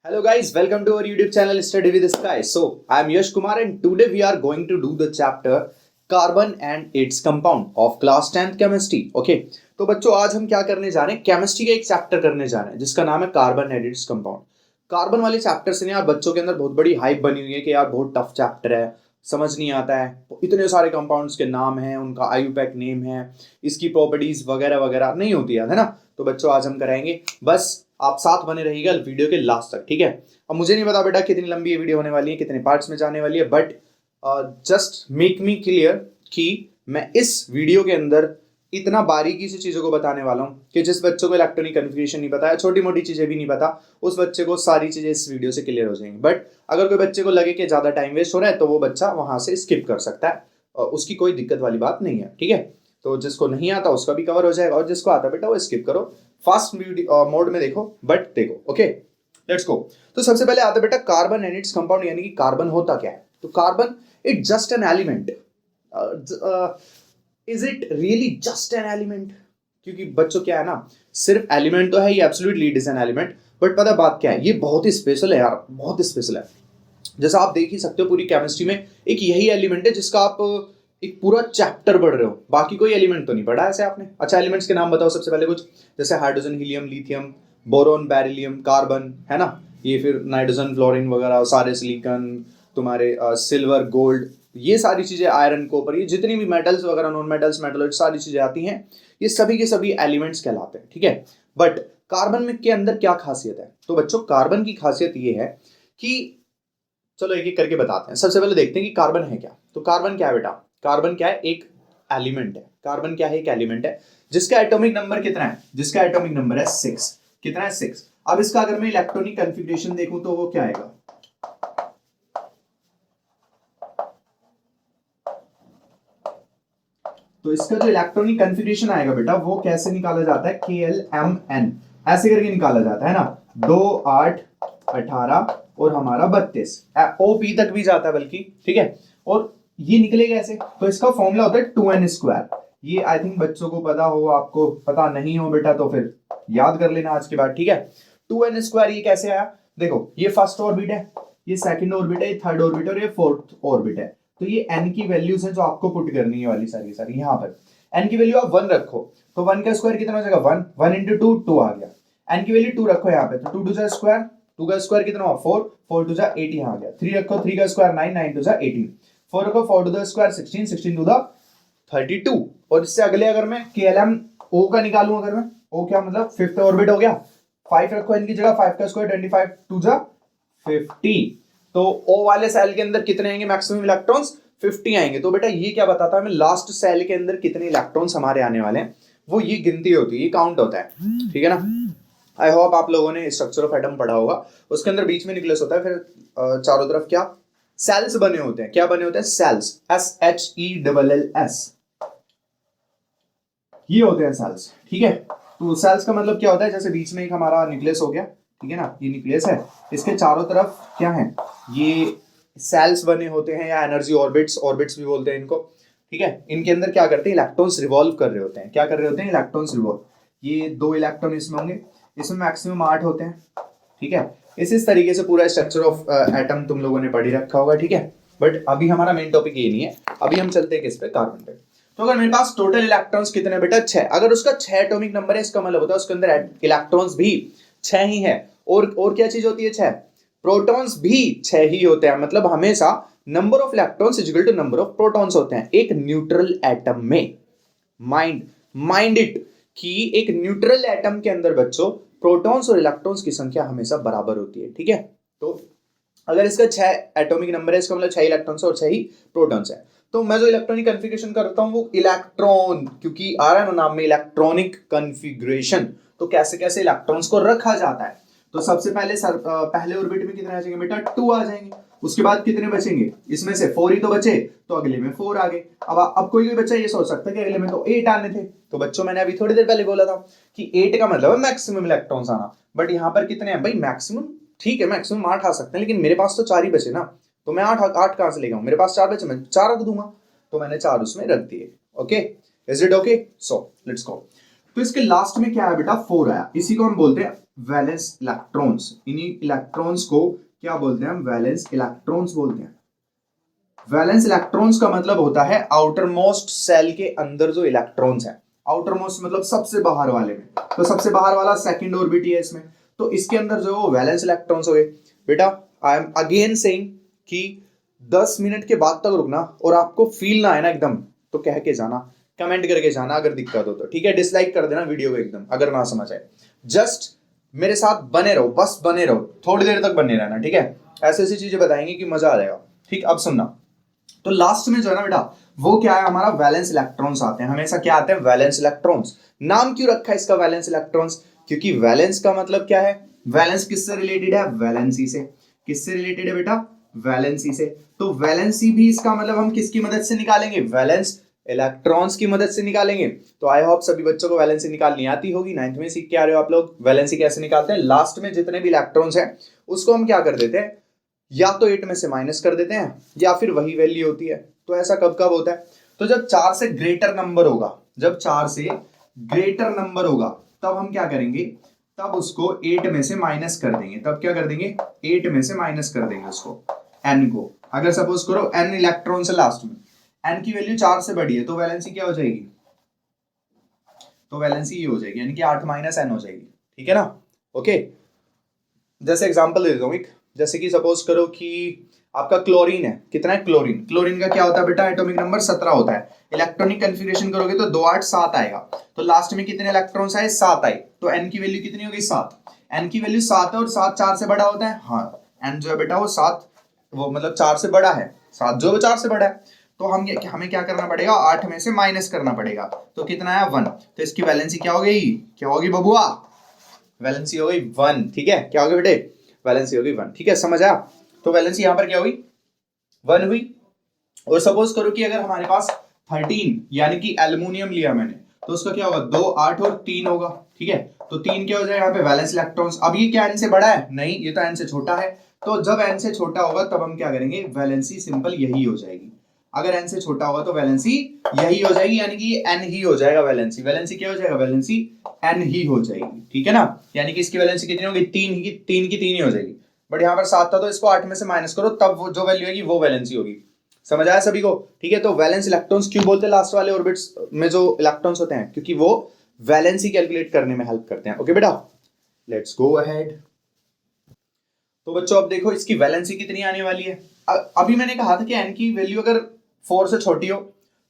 Hello guys, welcome to our YouTube channel Study with Sky. So, I am Yash Kumar and today we are going to do the chapter Carbon and its compound of class 10th chemistry. Okay, तो बच्चों आज हम क्या करने जा रहे हैं, chemistry का एक चैप्टर करने जा रहे हैं जिसका नाम है carbon and its compound. Carbon वाले चैप्टर से यार बच्चों के अंदर बहुत बड़ी हाइप बनी हुई है कि यार बहुत टफ चैप्टर है, समझ नहीं आता है, इतने सारे कंपाउंड्स के नाम हैं, उनका आईयूपैक नेम है, इसकी प्रॉपर्टीज वगैरह वगैरह नहीं होती है ना। तो बच्चों आज हम कराएंगे, बस आप साथ बने रहिएगा वीडियो के लास्ट तक, ठीक है। अब मुझे नहीं पता बेटा कितनी लंबी ये वीडियो होने वाली है, कितने पार्ट्स में जाने वाली है, but just make me clear कि मैं इस वीडियो के अंदर इतना बारीकी से चीज़ों को बताने वाला हूँ कि जिस बच्चों को इलेक्ट्रॉनिक कन्फिगरेशन नहीं पता है, छोटी मोटी चीज़ें भी नहीं पता, उस बच्चे को सारी चीज़ें इस वीडियो से क्लियर हो जाएंगी। बट अगर कोई बच्चे को लगे कि ज़्यादा टाइम वेस्ट हो रहा है तो वो बच्चा वहाँ से स्किप कर सकता है, उसकी कोई दिक्कत वाली बात नहीं है, ठीक है। तो जिसको नहीं आता उसका भी कवर हो जाएगा और जिसको आता बेटा वो स्किप करो, फास्ट मोड में देखो बट देखो। Okay, let's go. तो सबसे पहले आता बेटा कार्बन एंड इट्स कंपाउंड, यानी कि कार्बन होता क्या है। तो carbon it just an element. Is it really just an element? क्योंकि बच्चों क्या है ना, सिर्फ एलिमेंट तो है, ये absolutely it is an element, but पता बात क्या है, ये बहुत ही स्पेशल है यार, बहुत स्पेशल है। जैसा आप देख ही सकते हो पूरी केमिस्ट्री में एक यही एलिमेंट है जिसका आप एक पूरा चैप्टर पढ़ रहे हो, बाकी कोई एलिमेंट तो नहीं पढ़ा ऐसे आपने। अच्छा, एलिमेंट्स के नाम बताओ सबसे पहले कुछ, जैसे hydrogen, helium, lithium, boron, beryllium, carbon, है ना, ये फिर नाइट्रोजन, फ्लोरीन वगैरह सारे, सिलिकॉन, तुम्हारे सिल्वर, गोल्ड, ये सारी चीजें, आयरन, कॉपर, ये जितनी भी मेटल्स वगैरह, नॉन मेटल्स, मेटल, सारी चीजें आती हैं, ये सभी के सभी एलिमेंट्स कहलाते हैं, ठीक है। बट कार्बन में के अंदर क्या खासियत है? तो बच्चों कार्बन की खासियत ये है कि चलो एक एक करके बताते हैं। सबसे पहले देखते हैं कि कार्बन है क्या। तो कार्बन क्या है बेटा? कार्बन क्या है? एक एलिमेंट है। कार्बन क्या है? एक एलिमेंट है जिसका एटॉमिक नंबर कितना है? जिसका एटॉमिक नंबर है 6। कितना है? 6। अब इसका अगर मैं इलेक्ट्रॉनिक कॉन्फ़िगरेशन देखूं तो वो क्या आएगा? तो इसका जो इलेक्ट्रॉनिक कॉन्फ़िगरेशन आएगा बेटा वो कैसे निकाला जाता है? KLMN ऐसे करके निकाला जाता है ना, 2 8 18 और हमारा 32, OP तक भी जाता है बल्कि, ठीक है। और ये निकलेगा ऐसे, तो इसका फॉर्मूला होता है 2n²। ये आई थिंक बच्चों को पता हो, आपको पता नहीं हो बेटा तो फिर याद कर लेना आज के बाद, ठीक है। 2n², ये कैसे आया? देखो, ये फर्स्ट ऑर्बिट है, ये सेकंड ऑर्बिट है, ये थर्ड ऑर्बिट है और ये फोर्थ ऑर्बिट है। तो ये n की वैल्यूज है जो आपको पुट करनी है वाली सारी सारी। यहाँ पर n की वैल्यू आप 1 रखो तो 1 का स्क्वायर कितना हो जाएगा? 1। 1 इंटू 2, 2 आ गया। n की वैल्यू 2 रखो यहाँ पे, तो 2 टू जा स्क्वायर, 2 का स्क्वायर कितना हुआ? 4, 4 टू जा 8 यहाँ आ गया। 3 रखो, 3 का स्क्वायर 9, 9 टू जा 18, 4 रखो, 4 to the square 16, 16 to the 32। और इससे अगले अगर मैं KLM O का निकालूं, अगर मैं O क्या मतलब फिफ्थ ऑर्बिट हो गया, 5 रखो n की जगह, 5 का स्क्वायर 25 टू जा 50। तो O वाले सेल के अंदर कितने आएंगे मैक्सिमम इलेक्ट्रॉन्स? 50 आएंगे। तो बेटा ये क्या बताता है हमें, लास्ट सेल के अंदर कितने इलेक्ट्रॉन्स हमारे आने वाले हैं, वो ये गिनती होती है, ये काउंट होता है, ठीक है ना। आई होप आप लोगों ने स्ट्रक्चर ऑफ एटम पढ़ा होगा, उसके अंदर बीच में न्यूक्लियस होता है, फिर चारों तरफ क्या सेल्स बने होते हैं। क्या बने होते हैं? सेल्स, SHELLS, ये होते हैं सेल्स, ठीक है। तो सेल्स का मतलब क्या होता है, जैसे बीच में एक हमारा न्यूक्लियस हो गया, ठीक है ना, ये न्यूक्लियस है, इसके चारों तरफ क्या है, ये सेल्स बने होते हैं या एनर्जी ऑर्बिट्स, ऑर्बिट्स भी बोलते हैं इनको, ठीक है। इनके अंदर क्या करते हैं, इलेक्ट्रॉन्स रिवॉल्व कर रहे होते हैं। क्या कर रहे होते हैं? Electrons revolve. ये 2 इलेक्ट्रॉन इसमें होंगे, इसमें मैक्सिमम 8 होते हैं, ठीक है। इस तरीके से पूरा स्ट्रक्चर ऑफ एटम तुम लोगों ने पढ़ ही रखा होगा, ठीक है। बट अभी हमारा मेन टॉपिक ये नहीं है, अभी हम चलते हैं किस पे? कार्बन पे। तो अगर मेरे पास टोटल इलेक्ट्रॉन्स कितने बेटा? 6। अगर उसका 6 एटॉमिक नंबर है, इसका मतलब होता है उसके अंदर इलेक्ट्रॉन्स भी 6 ही है। और क्या चीज होती है? 6 प्रोटॉन्स भी 6 ही होते हैं। मतलब हमेशा number of electrons is equal to number of protons होते हैं एक न्यूट्रल एटम में। माइंड इट कि एक न्यूट्रल एटम के अंदर बच्चों प्रोटॉन्स और इलेक्ट्रॉन्स की संख्या हमेशा बराबर होती है, ठीक है। तो अगर इसका 6 एटॉमिक नंबर है, इसका मतलब 6 इलेक्ट्रॉन्स और 6 ही प्रोटॉन्स है। तो मैं जो इलेक्ट्रॉनिक कॉन्फ़िगरेशन करता हूं वो इलेक्ट्रॉन, क्योंकि आ रहा है ना नाम में इलेक्ट्रॉनिक कॉन्फ़िगरेशन, तो कैसे कैसे इलेक्ट्रॉन्स को रखा जाता है। तो सबसे पहले पहले ऑर्बिट में कितने आ जाएंगे बेटा? 2 आ जाएंगे। उसके बाद कितने बचेंगे? इसमें से 4 ही तो बचे, तो अगले में 4 आ गए। अब कोई बच्चा ये सोच सकता है कि अगले में तो 8 आने थे। तो बच्चों मैंने अभी थोड़ी देर पहले बोला था कि 8 का मतलब है मैक्सिमम इलेक्ट्रॉन्स आना, बट यहाँ पर कितने हैं भाई? मैक्सिमम, ठीक है, मैक्सिमम 8 आ सकते हैं, लेकिन मेरे पास तो 4 ही बचे ना, तो मैं 8 कहां से लेगा? मेरे पास 4 बचे, मैं 4 रख दूंगा, तो मैंने 4 उसमें रख दिए। Okay, is it okay? So let's go. तो इसके लास्ट में क्या है बेटा? 4 आया, इसी को हम बोलते हैं वैलेंस इलेक्ट्रॉन्स। इन्हीं इलेक्ट्रॉन्स को क्या बोलते हैं हम? वैलेंस इलेक्ट्रॉन्स बोलते हैं। वैलेंस इलेक्ट्रॉन्स का मतलब होता है आउटर मोस्ट सेल के अंदर जो इलेक्ट्रॉन्स हैं। आउटर मोस्ट मतलब सबसे बाहर वाले में, तो सबसे बाहर वाला सेकंड ऑर्बिट है इसमें, तो इसके अंदर जो वो वैलेंस इलेक्ट्रॉन्स हो गए। बेटा आई एम अगेन सेइंग कि 10 मिनट के बाद तक रुकना, और आपको फील ना आए ना एकदम तो कह के जाना, कमेंट करके जाना अगर दिक्कत हो तो, ठीक है? डिसलाइक कर देना वीडियो को एकदम अगर ना समझ आए। जस्ट मेरे साथ बने रहो, बस बने रहो, थोड़ी देर तक बने रहना, ठीक है? ऐसी ऐसी चीजें बताएंगे कि मजा आ जाएगा। ठीक, अब सुनना। तो लास्ट में जो है ना बेटा, वो क्या है हमारा? वैलेंस इलेक्ट्रॉन्स आते हैं हमेशा। क्या आते हैं? Valence electrons. नाम क्यों रखा है इसका वैलेंस इलेक्ट्रॉन्स? क्योंकि वैलेंस का मतलब क्या है? वैलेंस किससे रिलेटेड है? वैलेंसी से। किससे रिलेटेड है बेटा? वैलेंसी से। तो वैलेंसी भी इसका मतलब हम किसकी मदद से निकालेंगे? वैलेंस इलेक्ट्रॉन्स की मदद से निकालेंगे। तो आई होप सभी बच्चों को वैलेंसी निकालनी आती होगी, 9th में सीख के आ रहे हो आप लोग। वैलेंसी कैसे निकालते हैं? लास्ट में जितने भी इलेक्ट्रॉन्स हैं उसको हम क्या कर देते हैं, या तो 8 में से माइनस कर देते हैं, या फिर वही वैल्यू होती है। तो ऐसा कब कब होता है? तो जब 4 से ग्रेटर नंबर होगा, जब 4 से ग्रेटर नंबर होगा तब हम क्या करेंगे? तब उसको 8 में से माइनस कर देंगे। तब क्या कर देंगे? 8 में से माइनस कर देंगे उसको, n को। अगर सपोज करो n इलेक्ट्रॉन से लास्ट में n की वैल्यू 4 से बड़ी है तो वैलेंसी क्या हो जाएगी? तो वैलेंसी ये हो जाएगी, यानी कि 8 माइनस n हो जाएगी। ठीक है ना? ओके, जैसे एग्जांपल दे देता हूं एक। जैसे कि सपोज करो कि आपका क्लोरीन है। कितना है क्लोरीन? क्लोरीन का क्या होता है बेटा? एटॉमिक नंबर 17 होता है। इलेक्ट्रॉनिक कन्फिगरेशन करोगे तो 2 8 7 आएगा। तो लास्ट में कितने इलेक्ट्रॉन्स आए? 7 आए। तो n की वैल्यू कितनी होगी? 7। n की वैल्यू 7 है और 7 4 से बड़ा होता है। हाँ, n जो है बेटा वो 7, वो मतलब 4 से बड़ा है। 7 जो है 4 से बड़ा है। तो हमें क्या करना पड़ेगा? 8 में से माइनस करना पड़ेगा। तो कितना आया? 1। तो इसकी वैलेंसी क्या हो गई? क्या होगी बबुआ? वैलेंसी हो गई 1। ठीक है, क्या हो गई बेटे? वैलेंसी हो गई 1। ठीक है, समझ आया? तो वैलेंसी यहां पर क्या हुई? 1 हुई। और सपोज करो कि अगर हमारे पास 13 यानी कि एल्युमिनियम लिया मैंने, तो उसका क्या होगा? 2 8 और 3 होगा। ठीक है, तो 3 क्या हो जाएगा यहाँ पे? Valence electrons. अब ये क्या n से बड़ा है? नहीं, ये तो n से छोटा है। तो जब n से छोटा होगा तब हम क्या करेंगे? वैलेंसी सिंपल यही हो जाएगी। अगर n से छोटा होगा तो वैलेंसी यही हो जाएगी, यानी कि n ही हो जाएगा वैलेंसी। वैलेंसी क्या हो जाएगा? वैलेंसी n ही हो जाएगी। ठीक है ना? यानी कि इसकी वैलेंसी कितनी होगी? 3 की 3 ही हो जाएगी। बट यहाँ पर 7 था तो इसको 8 में से माइनस करो, तब वो जो वैल्यू आएगी वो वैलेंसी होगी। समझ आया सभी को? ठीक है, तो वैलेंस इलेक्ट्रॉन्स क्यों बोलते हैं लास्ट वाले ऑर्बिट्स में जो इलेक्ट्रॉन्स होते हैं? क्योंकि वो वैलेंसी कैलकुलेट करने में हेल्प करते हैं। ओके बेटा, लेट्स गो अहेड। तो बच्चों अब देखो इसकी वैलेंसी कितनी आने वाली है। अभी मैंने कहा था कि n की वैल्यू अगर 4 से छोटी हो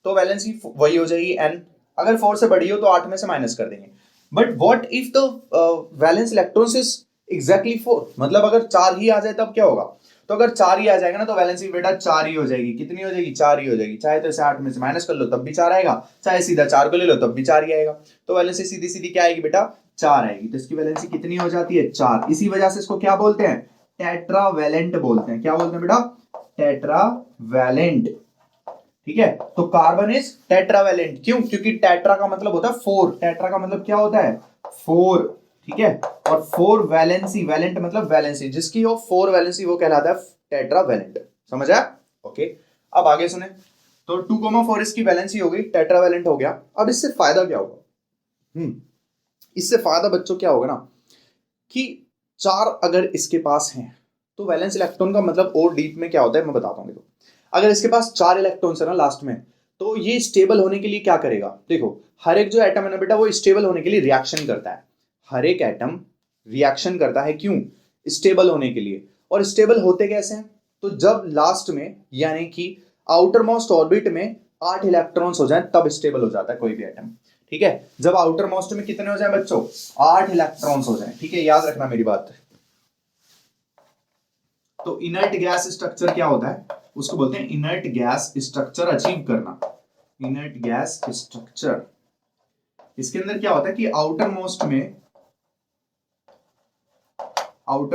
तो वैलेंसी वही हो जाएगी n, अगर 4 से बड़ी हो तो 8 में से माइनस कर देंगे। But what if the valence electrons is exactly 4, मतलब अगर 4 ही आ जाए तब क्या होगा? तो अगर 4 ही आ जाएगा ना तो वैलेंसी बेटा 4 ही हो जाएगी। कितनी हो जाएगी? 4 ही हो जाएगी। चाहे तो इसे 8 में से माइनस कर लो तब भी 4 आएगा, चाहे सीधा 4 को ले लो तब भी 4 ही आएगा। तो वैलेंसी सीधी सीधी क्या आएगी बेटा? 4 आएगी। तो इसकी वैलेंसी कितनी हो जाती है? 4। इसी वजह से इसको क्या बोलते हैं? टेट्रावैलेंट बोलते हैं। क्या बोलते हैं बेटा? टेट्रावैलेंट। ठीक है, तो कार्बन इज टेट्रावैलेंट। क्यों? क्योंकि टेट्रा का मतलब होता है 4। टेट्रा का मतलब क्या होता है? 4। ठीक है, और 4 वैलेंसी, वैलेंट मतलब वैलेंसी, जिसकी हो 4 वैलेंसी वो कहलाता है टेट्रावैलेंट। समझ आया? ओके, अब आगे सुने। तो 2,4 इसकी वैलेंसी हो गई, टेट्रावैलेंट हो गया। अब इससे फायदा क्या होगा? इससे फायदा बच्चों क्या होगा ना कि 4 अगर इसके पास हैं तो वैलेंस इलेक्ट्रॉन का मतलब और डीप में क्या होता है मैं बताता हूं। देखो, अगर इसके पास 4 इलेक्ट्रॉन्स है ना लास्ट में, तो ये स्टेबल होने के लिए क्या करेगा? देखो, हर एक जो एटम है ना बेटा वो स्टेबल होने के लिए रिएक्शन करता है। हर एक एटम रिएक्शन करता है। क्यों? स्टेबल होने के लिए। और स्टेबल होते कैसे हैं? तो जब लास्ट में यानी कि आउटर मोस्ट ऑर्बिट में 8 इलेक्ट्रॉन्स हो जाए तब स्टेबल हो जाता है कोई भी एटम। ठीक है, जब आउटर मोस्ट में कितने हो जाए बच्चों? 8 इलेक्ट्रॉन्स हो जाए। ठीक है, याद रखना मेरी बात। तो इनर्ट गैस स्ट्रक्चर क्या होता है? उसको बोलते हैं इनर्ट गैस स्ट्रक्चर अचीव करना। इनर्ट गैस स्ट्रक्चर, इसके अंदर क्या होता है कि आउटर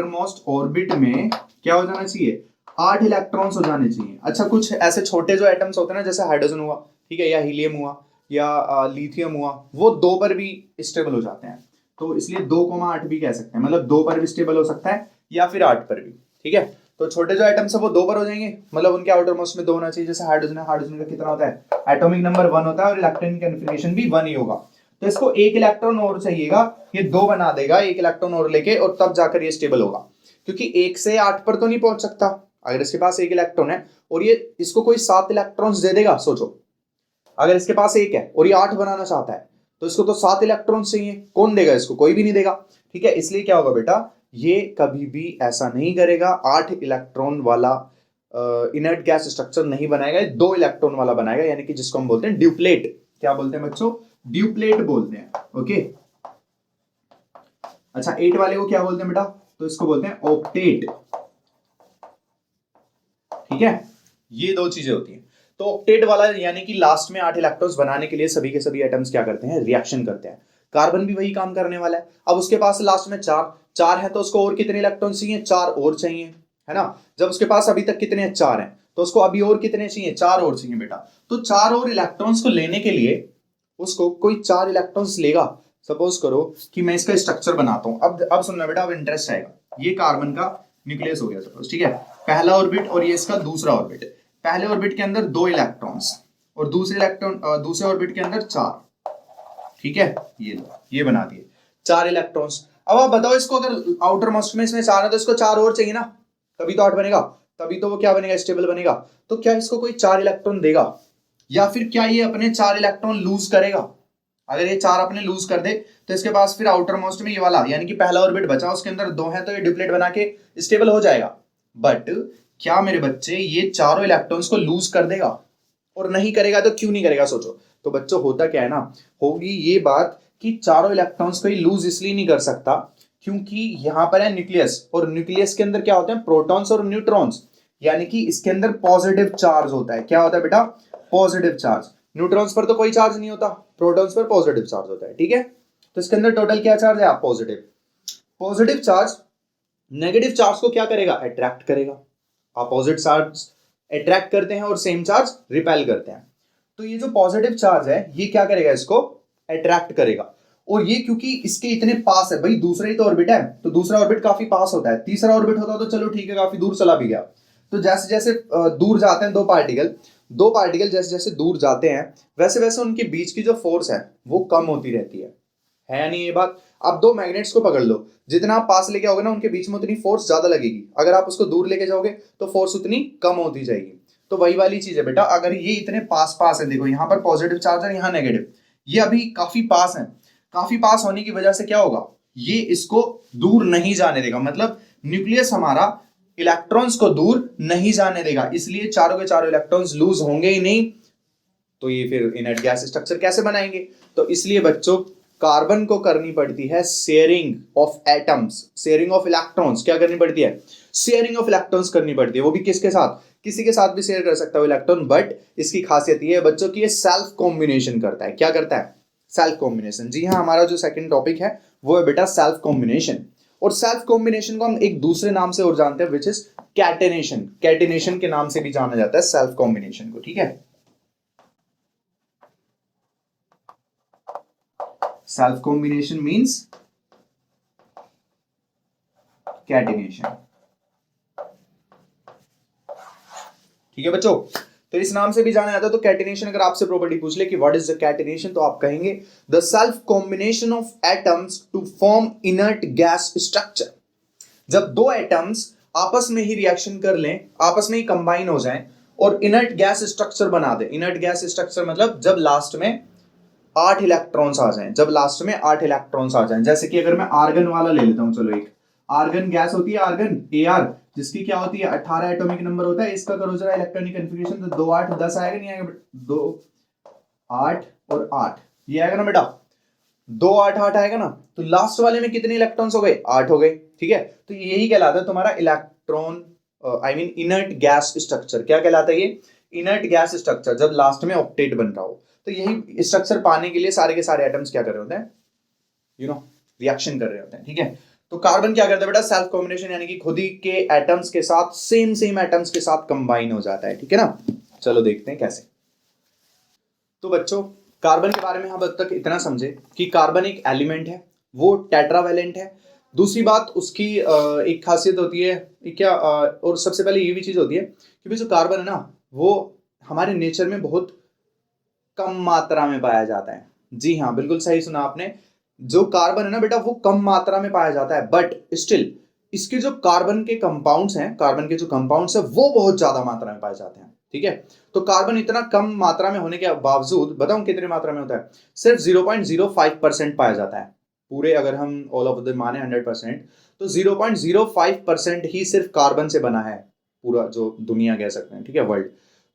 मोस्ट ऑर्बिट में क्या हो जाना चाहिए? 8 इलेक्ट्रॉन्स हो जाने चाहिए। अच्छा, कुछ ऐसे छोटे जो एटम्स होते हैं ना, जैसे हाइड्रोजन हुआ, ठीक है, या हीलियम हुआ, या लिथियम हुआ, वो 2 पर भी स्टेबल हो जाते हैं। तो इसलिए 2,8 भी कह सकते हैं, मतलब 2 पर भी स्टेबल हो सकता है या फिर 8 पर भी। ठीक है, तो छोटे जो एटम्स है वो 2 पर हो जाएंगे, मतलब उनके आउटर मोस्ट में 2 होना चाहिए। जैसे हाइड्रोजन है, हाइड्रोजन का कितना होता है? एटॉमिक नंबर 1 होता है और इलेक्ट्रॉनिक कन्फिगरेशन भी 1 ही होगा। तो इसको एक इलेक्ट्रॉन और चाहिएगा, ये 2 बना देगा एक इलेक्ट्रॉन और लेके, और तब जाकर ये स्टेबल होगा, क्योंकि 1 से 8 पर तो नहीं पहुंच सकता। अगर इसके पास एक इलेक्ट्रॉन है और ये इसको कोई 7 इलेक्ट्रॉन्स दे देगा, सोचो अगर इसके पास एक है और ये 8 बनाना चाहता है तो इसको तो 7 इलेक्ट्रॉन्स चाहिए, कौन देगा इसको? कोई भी नहीं देगा। ठीक है, इसलिए क्या होगा बेटा, ये कभी भी ऐसा नहीं करेगा, 8 इलेक्ट्रॉन वाला इनर्ट गैस स्ट्रक्चर नहीं बनाएगा, 2 इलेक्ट्रॉन वाला बनाएगा, यानी कि जिसको हम बोलते हैं ड्यूप्लेट। क्या बोलते हैं बच्चों? ड्यूप्लेट बोलते हैं। ओके, अच्छा 8 वाले को क्या बोलते हैं बेटा? तो इसको बोलते हैं ऑक्टेट। ठीक है, ये 2 चीजें होती हैं। तो ऑक्टेट वाला यानी कि लास्ट में 8 इलेक्ट्रॉन्स बनाने के लिए सभी के सभी एटम्स क्या करते हैं? रिएक्शन करते हैं। कार्बन भी वही काम करने वाला है। अब उसके पास लास्ट में 4 है तो उसको और कितने इलेक्ट्रॉन चाहिए? 4 और चाहिए, है ना। जब उसके पास अभी तक कितने 4 हैं तो उसको अभी और कितने चाहिए? 4 और चाहिए बेटा। तो 4 और इलेक्ट्रॉन्स को लेने के लिए उसको कोई 4 इलेक्ट्रॉन्स लेगा। सपोज करो कि मैं इसका स्ट्रक्चर बनाता हूं। अब सुनना बेटा, अब इंटरेस्ट आएगा। ये कार्बन का न्यूक्लियस हो गया सपोज, ठीक है, पहला ऑर्बिट और ये इसका दूसरा ऑर्बिट। पहले ऑर्बिट के अंदर 2 इलेक्ट्रॉन्स और दूसरे ऑर्बिट के अंदर 4। ठीक है, ये बना दिए 4 इलेक्ट्रॉन्स। अब आप बताओ, इसको अगर आउटर मोस्ट में इसमें 4 है तो इसको 4 और चाहिए ना, तभी तो 8 बनेगा, तभी तो वो क्या बनेगा? स्टेबल बनेगा। तो क्या इसको कोई 4 इलेक्ट्रॉन देगा, या फिर क्या ये अपने 4 इलेक्ट्रॉन लूज करेगा? अगर ये 4 अपने लूज कर दे तो इसके पास फिर आउटर मोस्ट में ये वाला यानी कि पहला ऑर्बिट बचा, उसके अंदर 2 है तो ये ड्यूप्लेट बना के स्टेबल हो जाएगा। बट क्या मेरे बच्चे ये चारों इलेक्ट्रॉन्स को लूज कर देगा? और नहीं करेगा तो क्यों नहीं करेगा? सोचो। तो बच्चों होता क्या है ना, होगी ये बात कि चारों इलेक्ट्रॉन्स को लूज इसलिए नहीं कर सकता क्योंकि यहां पर है न्यूक्लियस, और न्यूक्लियस के अंदर क्या होते हैं? प्रोटॉन्स और न्यूट्रॉन्स, यानी कि इसके अंदर पॉजिटिव चार्ज होता है। क्या होता है बेटा? Positive charge. न्यूट्रॉन्स पर तो कोई चार्ज नहीं होता, प्रोटॉन्स पर पॉजिटिव चार्ज होता है। ठीक है, तो इसके अंदर टोटल क्या चार्ज है? Positive. Positive charge negative charge को क्या करेगा? अट्रैक्ट करेगा। अपोजिट चार्ज अट्रैक्ट करते हैं और सेम चार्ज रिपेल करते हैं। तो ये जो पॉजिटिव चार्ज है ये क्या करेगा? इसको अट्रैक्ट करेगा। और ये क्योंकि इसके इतने पास है, भाई दूसरा ही तो ऑर्बिट है, तो दूसरा ऑर्बिट काफी पास होता है। तीसरा ऑर्बिट होता तो चलो ठीक है, काफी दूर चला भी गया। तो जैसे जैसे दूर जाते हैं दो पार्टिकल जैसे जैसे दूर जाते हैं वैसे वैसे उनके बीच की जो फोर्स है वो कम होती रहती है या नहीं ये बात? आप 2 मैग्नेट्स को पकड़ लो, जितना आप पास लेके आओगे ना उनके बीच में उतनी फोर्स ज्यादा लगेगी, अगर आप उसको दूर लेके जाओगे तो फोर्स उतनी कम होती जाएगी। तो वही वाली चीज है बेटा, अगर ये इतने पास पास है, देखो यहाँ पर पॉजिटिव चार्ज है, यहाँ नेगेटिव, ये अभी काफी पास है, काफी पास होने की वजह से क्या होगा? ये इसको दूर नहीं जाने देगा, मतलब न्यूक्लियस हमारा इलेक्ट्रॉन्स को दूर नहीं जाने देगा, इसलिए चारों के चारों इलेक्ट्रॉन्स लूज होंगे ही नहीं। तो ये फिर इनर्ट गैस स्ट्रक्चर कैसे बनाएंगे? तो इसलिए बच्चों कार्बन को करनी पड़ती है sharing of atoms, sharing of electrons. क्या करनी पड़ती है? शेयरिंग ऑफ इलेक्ट्रॉन्स करनी पड़ती है। वो भी किसके साथ? किसी के साथ भी शेयर कर सकता है इलेक्ट्रॉन, बट इसकी खासियत ये है बच्चों की ये सेल्फ कॉम्बिनेशन करता है। क्या करता है? Self combination. जी हाँ, हमारा जो सेकंड टॉपिक है वो है बेटा सेल्फ कॉम्बिनेशन। और सेल्फ कॉम्बिनेशन को हम एक दूसरे नाम से और जानते हैं, विच इज कैटेनेशन। कैटेनेशन के नाम से भी जाना जाता है सेल्फ कॉम्बिनेशन को। ठीक है, सेल्फ कॉम्बिनेशन मींस कैटेनेशन। ठीक है बच्चों, तो इस नाम से भी जाना जाता है। तो कैटेनेशन, अगर आपसे प्रॉपर्टी पूछ ले कि व्हाट इज द कैटेनेशन, तो आप कहेंगे the self combination of atoms to form inert gas structure. जब 2 एटम्स आपस में ही रिएक्शन कर लें, आपस में ही कंबाइन हो जाएं और इनर्ट गैस स्ट्रक्चर बना दे। इनर्ट गैस स्ट्रक्चर मतलब जब लास्ट में 8 इलेक्ट्रॉन्स आ जाएं, जब लास्ट में 8 इलेक्ट्रॉन्स आ जाएं। जैसे कि अगर मैं आर्गन वाला ले लेता हूं, चलो एक आर्गन गैस होती है, आर्गन Ar, जिसकी क्या होती है 18 एटॉमिक नंबर होता है। इसका करो जरा इलेक्ट्रॉनिक कन्फिग्रेशन, तो 2 8 10 आएगा, नहीं आएगा? 2 8 और 8 ये आएगा ना बेटा, 2 8 8 आएगा ना। तो लास्ट वाले में कितने इलेक्ट्रॉन्स हो गए? 8 हो गए। ठीक है, तो यही कहलाता है तुम्हारा electron I mean inert gas structure. क्या कहलाता है ये? इनर्ट गैस स्ट्रक्चर, जब लास्ट में ऑक्टेट बन रहा हो। तो यही स्ट्रक्चर पाने के लिए सारे के सारे एटम्स क्या कर रहे होते हैं? रिएक्शन कर रहे होते हैं। ठीक है, तो कार्बन क्या करता है बेटा? सेल्फ कॉम्बिनेशन, यानी कि खुद ही के एटम्स के साथ सेम एटम्स के साथ कंबाइन हो जाता है। ठीक है ना, चलो देखते हैं कैसे। तो बच्चों कार्बन के बारे में हम अब तक इतना समझे कि कार्बन एक एलिमेंट है, वो टेट्रावैलेंट है। दूसरी बात उसकी एक खासियत होती है क्या, और सबसे पहले ये भी चीज होती है कि जो कार्बन है ना वो हमारे नेचर में बहुत कम मात्रा में पाया जाता है। जी हाँ, बिल्कुल सही सुना आपने। जो कार्बन है ना बेटा, वो कम मात्रा में पाया जाता है, बट स्टिल इसके जो कार्बन के कंपाउंड्स हैं, कार्बन के जो कंपाउंड्स है वो बहुत ज्यादा मात्रा में पाए जाते हैं। ठीक है, तो कार्बन इतना कम मात्रा में होने के बावजूद बताऊं कितनी मात्रा में होता है, सिर्फ 0.05% पाया जाता है। पूरे अगर हम ऑल ऑफ द माने 100%, तो 0.05% ही सिर्फ कार्बन से बना है, पूरा जो दुनिया कह सकते हैं, ठीक है, वर्ल्ड।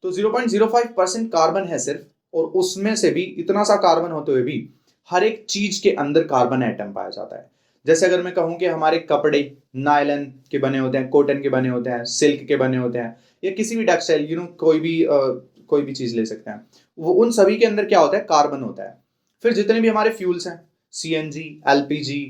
तो 0.05% कार्बन है सिर्फ, और उसमें से भी इतना सा कार्बन होते हुए भी हर एक चीज के अंदर कार्बन एटम पाया जाता है। जैसे अगर मैं कहूं कि हमारे कपड़े नायलन के बने होते हैं, कॉटन के बने होते हैं, सिल्क के बने होते हैं, या किसी भी टेक्सटाइल, कोई भी चीज ले सकते हैं, वो उन सभी के अंदर क्या होता है, कार्बन होता है। फिर जितने भी हमारे फ्यूल्स हैं, सीएनजी, एलपीजी,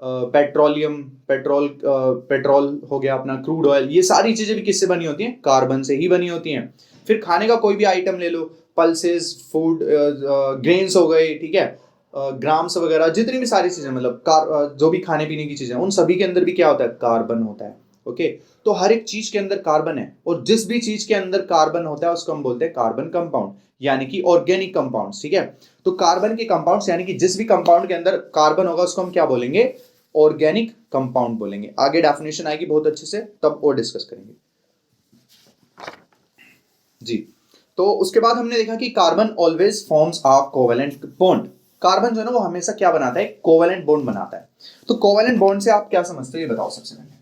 पेट्रोलियम, पेट्रोल हो गया अपना, क्रूड ऑयल, ये सारी चीजें भी किससे बनी होती हैं, कार्बन से ही बनी होती हैं। फिर खाने का कोई भी आइटम ले लो, पल्सेस, फूड, ग्रेन्स हो गए, ठीक है, ग्राम्स वगैरह, जितनी भी सारी चीजें, मतलब जो भी खाने पीने की चीजें, उन सभी के अंदर भी क्या होता है, कार्बन होता है। ओके, तो हर एक चीज के अंदर कार्बन है, और जिस भी चीज के अंदर कार्बन होता है उसको हम बोलते हैं कार्बन कंपाउंड, यानी कि ऑर्गेनिक कंपाउंड्स। ठीक है, तो कार्बन के कंपाउंड्स यानी कि जिस भी कंपाउंड के अंदर कार्बन होगा उसको हम क्या बोलेंगे, ऑर्गेनिक कंपाउंड बोलेंगे। आगे डेफिनेशन आएगी बहुत अच्छे से, तब और डिस्कस करेंगे जी। तो उसके बाद हमने देखा कि carbon always forms a covalent bond. Carbon जो है ना वो हमेशा क्या बनाता है, कोवेलेंट बॉन्ड बनाता है। तो कोवेलेंट बॉन्ड से आप क्या समझते हो ये बताओ सबसे पहले।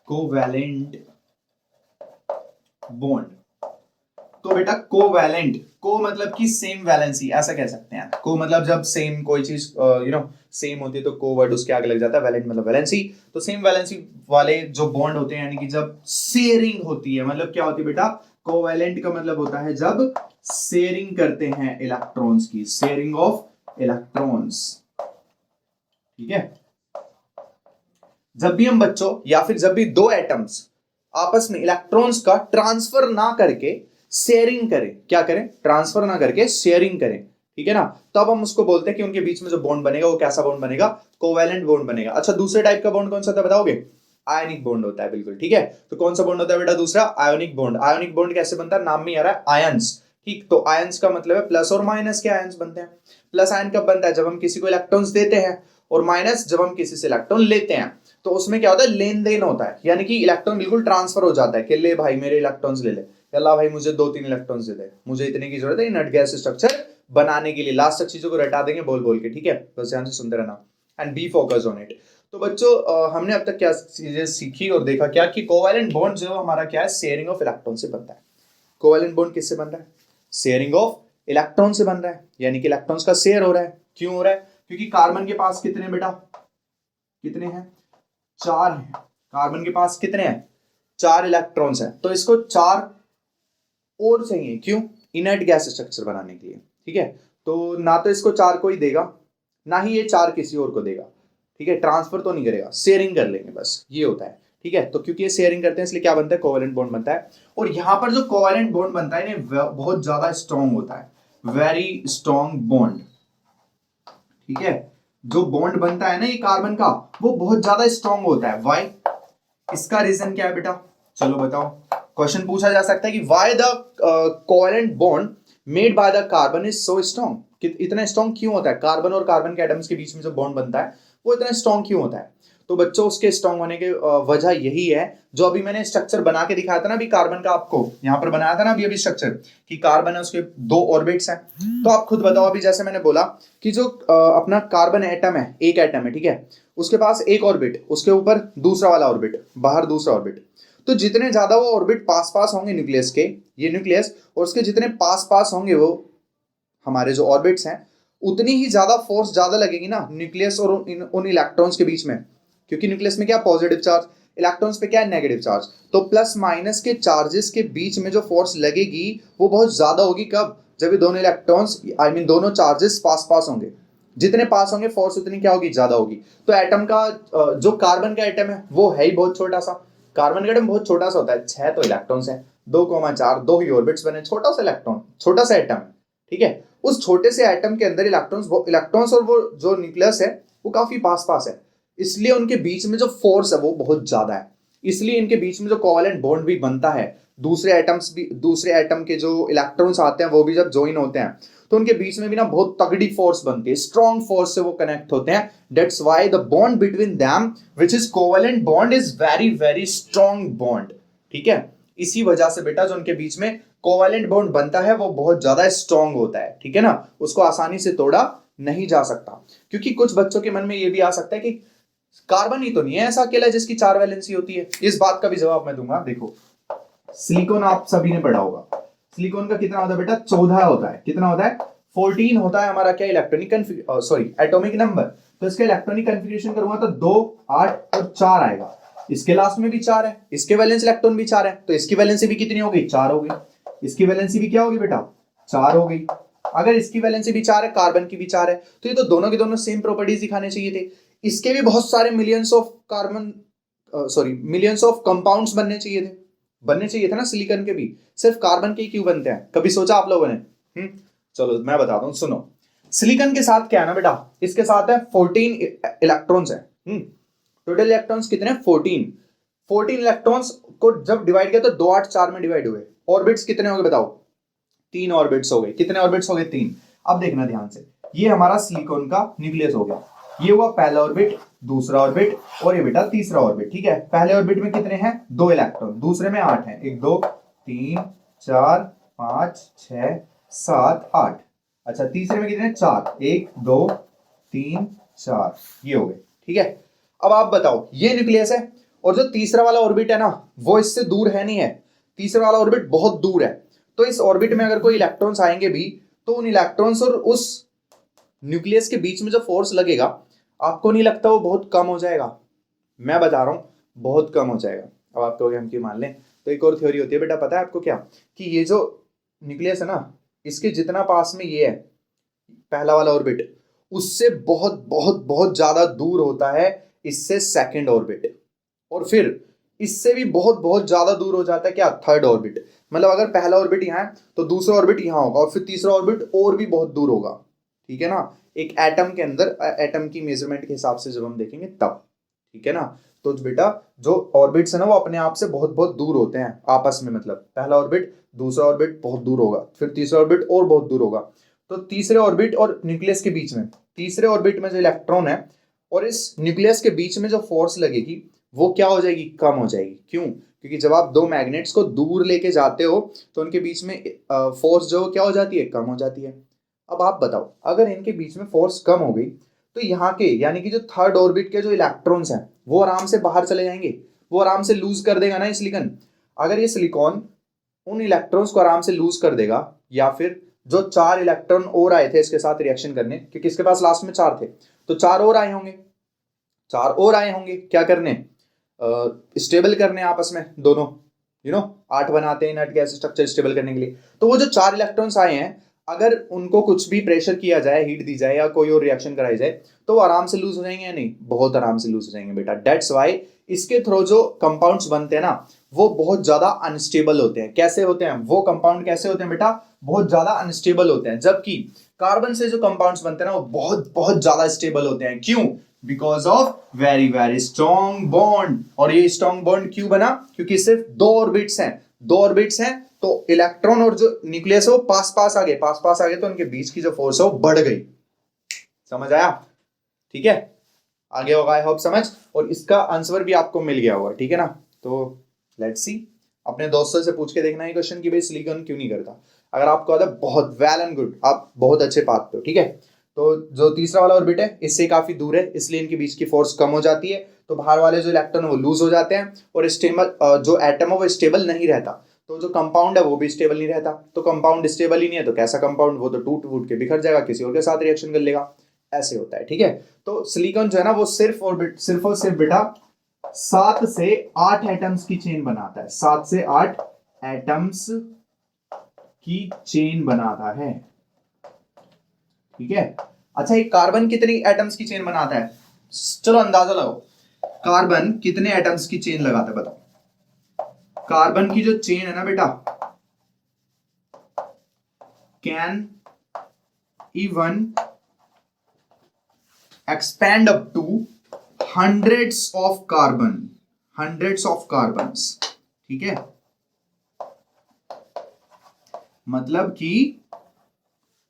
कोवेलेंट बॉन्ड, तो बेटा कोवेलेंट, को मतलब कि सेम वैलेंसी, ऐसा कह सकते हैं। को मतलब जब सेम कोई चीज सेम होती है तो को वर्ड उसके आगे लग जाता है, वैलेंट मतलब वैलेंसी। तो सेम वैलेंसी वाले जो बॉन्ड होते हैं, यानी कि जब शेयरिंग होती है, मतलब क्या होती है बेटा, कोवेलेंट का मतलब होता है जब शेयरिंग करते हैं इलेक्ट्रॉन्स की, शेयरिंग ऑफ इलेक्ट्रॉन्स। ठीक है, जब भी हम बच्चों, या फिर जब भी दो एटम्स आपस में इलेक्ट्रॉन्स का ट्रांसफर ना करके शेयरिंग करें, क्या करें, ट्रांसफर ना करके शेयरिंग करें, ठीक है ना, तब हम उसको बोलते हैं कि उनके बीच में जो बॉन्ड बनेगा वो कैसा बॉन्ड बनेगा, कोवेलेंट बॉन्ड बनेगा। अच्छा, दूसरे टाइप का बॉन्ड कौन सा था बताओगे, आयनिक बॉन्ड होता है, बिल्कुल ठीक है। तो कौन सा बॉन्ड होता है बेटा, दूसरा आयोनिक बॉन्ड। आयोनिक बॉन्ड कैसे बनता है, नाम में आ रहा है आयंस। ठीक, तो आयंस का मतलब है प्लस और माइनस के आयंस बनते हैं। प्लस आयन कब बनता है, जब हम किसी को इलेक्ट्रॉन्स देते हैं, और माइनस जब हम किसी से इलेक्ट्रॉन लेते हैं। तो उसमें क्या होता है, लेन देन होता है, यानी कि इलेक्ट्रॉन बिल्कुल ट्रांसफर हो जाता है कि ले भाई मेरे इलेक्ट्रॉन्स ले ले, अल्लाह भाई मुझे 2-3 इलेक्ट्रॉन्स दे दे, मुझे इतने की जरूरत है नट गैस स्ट्रक्चर बनाने के लिए। लास्ट तक चीजों को रटा देंगे बोल बोल के, ठीक है, बस ध्यान से सुनते रहना and B focus on it. तो बच्चों हमने अब तक क्या चीजें सीखी और देखा क्या, कि कोवेलेंट बॉन्ड जो हमारा क्या है, शेयरिंग ऑफ इलेक्ट्रॉन से बनता है। कोवेलेंट बॉन्ड किससे बन रहा है, शेयरिंग ऑफ इलेक्ट्रॉन से बन रहा है, यानी कि इलेक्ट्रॉन्स का शेयर हो रहा है। क्यों हो रहा है, क्योंकि कार्बन के पास कितने बेटा, कितने हैं, 4 हैं। कार्बन के पास कितने हैं, 4 इलेक्ट्रॉन्स हैं, तो इसको 4 और चाहिए, क्यों, इनर्ट गैस स्ट्रक्चर बनाने के लिए। ठीक है, तो ना तो इसको 4 को ही देगा, ना ही ये 4 किसी और को देगा। ठीक है, ट्रांसफर तो नहीं करेगा, शेयरिंग कर लेंगे बस, ये होता है। ठीक है, तो क्योंकि ये शेयरिंग करते हैं इसलिए क्या बनता है, कोवेलेंट बॉन्ड बनता है। और यहां पर जो कोवेलेंट बॉन्ड बनता है ना बहुत ज्यादा स्ट्रॉन्ग होता है, वेरी स्ट्रॉन्ग बॉन्ड। ठीक है, जो बॉन्ड बनता है ना ये कार्बन का, वो बहुत ज्यादा स्ट्रॉन्ग होता है। वाई, इसका रीजन क्या है बेटा, चलो बताओ। क्वेश्चन पूछा जा सकता है कि why the covalent bond made by the carbon is so strong, इतना स्ट्रॉन्ग क्यों होता है, कार्बन और कार्बन के एटम्स के बीच में जो बॉन्ड बनता है वो इतना स्ट्रॉन्ग क्यों होता है। तो बच्चों उसके स्ट्रॉन्ग होने की वजह यही है, जो अभी मैंने स्ट्रक्चर बना के दिखाया था ना अभी कार्बन का, आपको यहां पर बनाया था ना अभी स्ट्रक्चर, कि कार्बन है उसके 2 ऑर्बिट्स हैं। तो आप खुद बताओ, अभी जैसे मैंने बोला कि जो अपना कार्बन एटम है, एक एटम है, ठीक है, उसके पास एक ऑर्बिट, उसके ऊपर दूसरा वाला ऑर्बिट, बाहर दूसरा ऑर्बिट। तो जितने ज्यादा वो ऑर्बिट पास पास होंगे न्यूक्लियस के, ये न्यूक्लियस, और उसके जितने पास पास होंगे वो हमारे जो ऑर्बिट्स हैं, उतनी ही ज्यादा फोर्स ज्यादा लगेगी ना न्यूक्लियस और उन इलेक्ट्रॉन्स के बीच में, क्योंकि न्यूक्लियस में क्या पॉजिटिव चार्ज, इलेक्ट्रॉन्स पे क्या है नेगेटिव चार्ज। तो प्लस माइनस के चार्जेस के बीच में जो फोर्स लगेगी वो बहुत ज्यादा होगी, कब, जब ये दोनों इलेक्ट्रॉन्स दोनों चार्जेस पास पास होंगे। जितने पास होंगे फोर्स उतनी क्या होगी, ज्यादा होगी। तो एटम का जो कार्बन का एटम है वो है ही बहुत छोटा सा, कार्बन का एटम बहुत छोटा सा होता है, 6 तो इलेक्ट्रॉन्स है, 2,4, 2 ही ऑर्बिट्स बने, छोटा सा इलेक्ट्रॉन, छोटा सा एटम। ठीक है, उस छोटे से एटम के अंदर इलेक्ट्रॉन्स और वो जो न्यूक्लियस है वो काफी पास पास है, इसलिए उनके बीच में जो फोर्स है वो बहुत ज्यादा है। इसलिए इनके बीच में जो कोवेलेंट बॉन्ड भी बनता है, दूसरे एटम के जो इलेक्ट्रॉन्स आते हैं वो भी जब ज्वाइन होते हैं, तो उनके बीच में भी ना बहुत तगड़ी फोर्स बनती है, स्ट्रॉन्ग फोर्स से वो कनेक्ट होते हैं। That's why the bond between them which is covalent bond is very very strong bond. ठीक है, इसी वजह से बेटा जो उनके बीच में कोवेलेंट बॉन्ड बनता है वो बहुत ज्यादा स्ट्रॉन्ग होता है। ठीक है ना, उसको आसानी से तोड़ा नहीं जा सकता। क्योंकि कुछ बच्चों के मन में ये भी आ सकता है कि कार्बन ही तो नहीं है ऐसा अकेला जिसकी 4 वैलेंसी होती है। इस बात का भी जवाब मैं दूंगा। देखो सिलिकॉन आप सभी ने पढ़ा होगा, सिलिकॉन का कितना होता है बेटा, 14 होता है। कितना होता है, 14 होता है हमारा क्या, इलेक्ट्रॉनिक सॉरी एटॉमिक नंबर। तो इसका इलेक्ट्रॉनिक कन्फिग्रेशन करूंगा तो 2, 8 और 4 आएगा। इसके लास्ट में भी 4 है, इसके वैलेंस इलेक्ट्रॉन भी 4 है, तो इसकी वैलेंसी भी कितनी हो गई, 4 हो गई। इसकी वैलेंसी भी क्या होगी बेटा, 4 हो गई। अगर इसकी वैलेंसी भी 4 है, कार्बन की भी 4 है, तो ये तो दोनों के दोनों सेम प्रॉपर्टीज दिखाने चाहिए थे। इसके भी बहुत सारे millions of carbon sorry millions of compounds बनने चाहिए थे ना सिलिकॉन के भी। सिर्फ कार्बन के ही क्यों बनते हैं, कभी सोचा आप लोगों ने? चलो मैं बताता हूं, सुनो। सिलिकॉन के साथ क्या है ना बेटा, इसके साथ है 14 इलेक्ट्रॉन्स है। टोटल इलेक्ट्रॉन्स कितने हैं, 14 इलेक्ट्रॉन्स को जब डिवाइड किया तो 2, 8, 4 में डिवाइड हुए। ऑर्बिट्स कितने हो गए बताओ, 3 ऑर्बिट्स हो गए। कितने ऑर्बिट्स हो गए, 3। अब देखना ध्यान से, ये हमारा सिलिकॉन का न्यूक्लियस हो गया। ये हुआ पहला ऑर्बिट, दूसरा ऑर्बिट और ये बेटा तीसरा ऑर्बिट। ठीक है, पहले ऑर्बिट में कितने हैं, 2 इलेक्ट्रॉन, दूसरे में 8 हैं। 1, 2, 3, 4, 5, 6, 7, 8। अच्छा, तीसरे में कितने, 4। 1, 2, 3, 4, ये हो गए। ठीक है, अब आप बताओ, ये न्यूक्लियस है और जो तीसरा वाला ऑर्बिट है ना वो इससे दूर है नहीं है, तीसरा वाला ऑर्बिट बहुत दूर है। तो इस ऑर्बिट में अगर कोई इलेक्ट्रॉन्स आएंगे भी तो उन इलेक्ट्रॉन्स और उस न्यूक्लियस के बीच में जो फोर्स लगेगा, आपको नहीं लगता वो बहुत कम हो जाएगा? मैं बता रहा हूं बहुत कम हो जाएगा। अब आप कहोगे हम क्यों मान लें, तो एक और थ्योरी होती है बेटा, पता है आपको क्या, कि ये जो न्यूक्लियस है ना, इसके जितना पास में ये है पहला वाला ऑर्बिट, उससे बहुत बहुत बहुत ज्यादा दूर होता है इससे सेकंड ऑर्बिट, और फिर इससे भी बहुत बहुत ज्यादा दूर हो जाता है क्या, थर्ड ऑर्बिट। मतलब अगर पहला ऑर्बिट यहाँ है तो दूसरा ऑर्बिट यहाँ होगा और फिर तीसरा ऑर्बिट और भी बहुत दूर होगा। ठीक है ना, एक एटम के अंदर, एटम की मेजरमेंट के हिसाब से जब हम देखेंगे तब। ठीक है ना, तो बेटा जो ऑर्बिट्स है ना वो अपने आप से बहुत बहुत दूर होते हैं आपस में। मतलब पहला ऑर्बिट, दूसरा ऑर्बिट बहुत दूर होगा, फिर तीसरा ऑर्बिट और बहुत दूर होगा। तो तीसरे ऑर्बिट और न्यूक्लियस के बीच में, तीसरे ऑर्बिट में जो इलेक्ट्रॉन है और इस न्यूक्लियस के बीच में जो फोर्स लगेगी वो क्या हो जाएगी, कम हो जाएगी। क्यों? क्योंकि जब आप 2 मैग्नेट्स को दूर लेके जाते हो तो उनके बीच में फोर्स जो क्या हो जाती है, कम हो जाती है। अब आप बताओ, अगर इनके बीच में फोर्स कम हो गई तो यहाँ के यानी कि जो थर्ड ऑर्बिट के जो इलेक्ट्रॉन्स हैं वो आराम से बाहर चले जाएंगे, वो आराम से लूज कर देगा ना ये सिलिकॉन। अगर ये सिलिकॉन उन इलेक्ट्रॉन्स को आराम से लूज कर देगा, या फिर जो 4 इलेक्ट्रॉन और आए थे इसके साथ रिएक्शन करने, क्योंकि इसके पास लास्ट में 4 थे, तो 4 और आए होंगे, 4 और आए होंगे क्या करने, स्टेबल करने आपस में दोनों, 8 बनाते हैं नट गैस स्ट्रक्चर स्टेबल करने के लिए। तो वो जो 4 इलेक्ट्रॉन्स आए हैं, अगर उनको कुछ भी प्रेशर किया जाए, हीट दी जाए या कोई और रिएक्शन कराई जाए, तो वो आराम से लूज हो जाएंगे या नहीं, बहुत आराम से लूज हो जाएंगे बेटा। दैट्स व्हाई इसके थ्रू जो कंपाउंड्स बनते हैं ना वो बहुत ज्यादा अनस्टेबल होते हैं। कैसे होते हैं वो कंपाउंड, कैसे होते हैं बेटा, बहुत ज्यादा अनस्टेबल होते हैं। जबकि कार्बन से जो कंपाउंड्स बनते हैं ना वो बहुत बहुत ज्यादा स्टेबल होते हैं। क्यों? Because of very very strong bond. और ये स्ट्रॉन्ग बॉन्ड क्यों बना? क्योंकि सिर्फ 2 ऑर्बिट्स हैं, 2 ऑर्बिट्स हैं तो इलेक्ट्रॉन और जो न्यूक्लियस है वो पास पास आ गए, तो उनके बीच की जो फोर्स है वो बढ़ गई। समझ आया? ठीक है, आगे होगा आई होप समझ, और इसका आंसर भी आपको मिल गया होगा। ठीक है ना, तो लेट्स सी, अपने दोस्तों से पूछ के देखना है क्वेश्चन कि भाई सिलिकॉन क्यों नहीं करता। अगर आपको आता है बहुत वेल एंड गुड, आप बहुत अच्छे पाथ पे हो। ठीक है, तो जो तीसरा वाला ऑर्बिट है इससे काफी दूर है, इसलिए इनके बीच की फोर्स कम हो जाती है, तो बाहर वाले जो इलेक्ट्रॉन है वो लूज हो जाते हैं, और स्टेबल जो एटम है वो स्टेबल नहीं रहता, तो जो कंपाउंड है वो भी स्टेबल नहीं रहता। तो कंपाउंड स्टेबल ही नहीं है तो कैसा कंपाउंड, वो तो टूट फूट के बिखर जाएगा, किसी और के साथ रिएक्शन कर लेगा, ऐसे होता है। ठीक है, तो सिलिकॉन जो है ना वो सिर्फ और सिर्फ बेटा 7 से 8 एटम्स की चेन बनाता है, 7 से 8 एटम्स की चेन बनाता है। ठीक है, अच्छा ये कार्बन कितनी एटम्स की चेन बनाता है? चलो अंदाजा लगाओ, कार्बन कितने एटम्स की चेन लगाता है बताओ। कार्बन की जो चेन है ना बेटा, can even expand up to hundreds of carbons. ठीक है, मतलब कि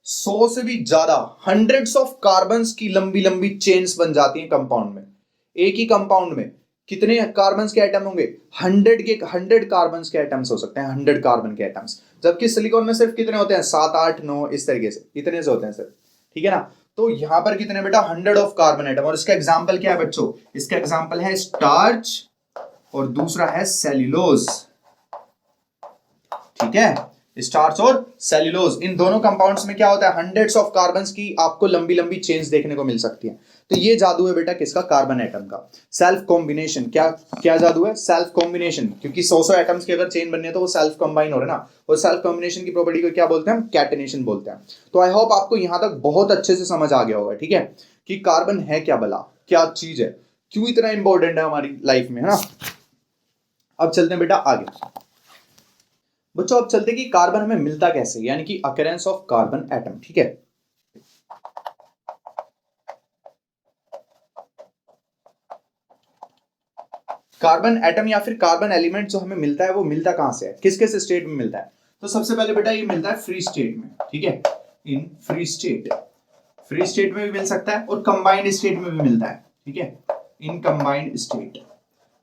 100 से भी ज्यादा हंड्रेड्स ऑफ कार्बन्स की लंबी लंबी चेन्स बन जाती हैं कंपाउंड में। एक ही कंपाउंड में कितने कार्बन्स के एटम होंगे? 100 कार्बन्स के एटम्स हो सकते हैं, 100 कार्बन के एटम्स। जबकि सिलिकॉन में सिर्फ कितने होते हैं? 7 8 9 इस तरीके से, इतने से होते हैं सिर्फ, ठीक है ना। तो यहां पर कितने बेटा? 100 ऑफ कार्बन एटम। और इसका एग्जाम्पल क्या है बच्चों? इसका एग्जाम्पल है स्टार्च और दूसरा है सेल्यूलोज, ठीक है। स्टार्च और सेल्यूलोज, इन दोनों कंपाउंड्स में क्या होता है? हंड्रेड्स ऑफ कार्बन्स की आपको लंबी लंबी चेन्स देखने को मिल सकती है। तो ये जादू है बेटा किसका? कार्बन एटम का। सेल्फ कॉम्बिनेशन, क्या क्या जादू है? Self combination. क्योंकि 100 एटम्स की अगर चेन बननी है तो वो सेल्फ कंबाइन हो रहे हैं ना, और सेल्फ कॉम्बिनेशन की प्रॉपर्टी को क्या बोलते हैं? हम कैटेनेशन बोलते हैं। तो आई होप आपको यहां तक बहुत अच्छे से समझ आ गया होगा, ठीक है, कि कार्बन है क्या भला, क्या चीज है, क्यों इतना इंपॉर्टेंट है हमारी लाइफ में, है ना। अब चलते हैं बेटा आगे। बच्चों अब चलते कि कार्बन हमें मिलता कैसे, यानी कि अकरेंस ऑफ कार्बन एटम, ठीक है। कार्बन एटम या फिर कार्बन एलिमेंट जो हमें मिलता है वो मिलता कहां से है, किस किस स्टेट में मिलता है? तो सबसे पहले बेटा ये मिलता है फ्री स्टेट में, ठीक है, in free state. Free state में भी मिल सकता है और कंबाइंड स्टेट में भी मिलता है, ठीक है, इन कंबाइंड स्टेट।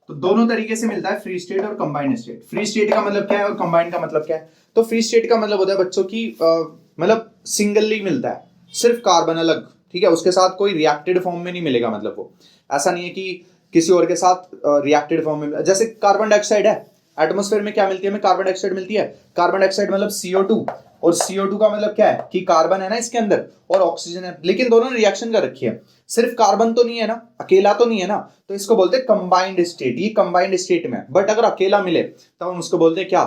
तो दोनों तरीके से मिलता है, फ्री स्टेट और कंबाइंड स्टेट। फ्री स्टेट का मतलब क्या है और कंबाइंड का मतलब क्या है? तो फ्री स्टेट का मतलब होता है बच्चों की मतलब सिंगलली मिलता है, सिर्फ कार्बन अलग, ठीक है, उसके साथ कोई रिएक्टेड फॉर्म में नहीं मिलेगा। मतलब वो ऐसा नहीं है कि किसी और के साथ रिएक्टेड फॉर्म में, जैसे कार्बन डाइऑक्साइड है, एटमॉस्फेयर में क्या मिलती है हमें? कार्बन डाइऑक्साइड मिलती है। कार्बन डाइऑक्साइड मतलब CO2, और CO2 का मतलब क्या है कि कार्बन है ना इसके अंदर और ऑक्सीजन है, लेकिन दोनों ने रिएक्शन कर रखी है, सिर्फ कार्बन तो नहीं है ना, अकेला तो नहीं है ना, तो इसको बोलते हैं कंबाइंड स्टेट। ये कंबाइंड स्टेट में, बट अगर अकेला मिले तब हम उसको बोलते हैं क्या?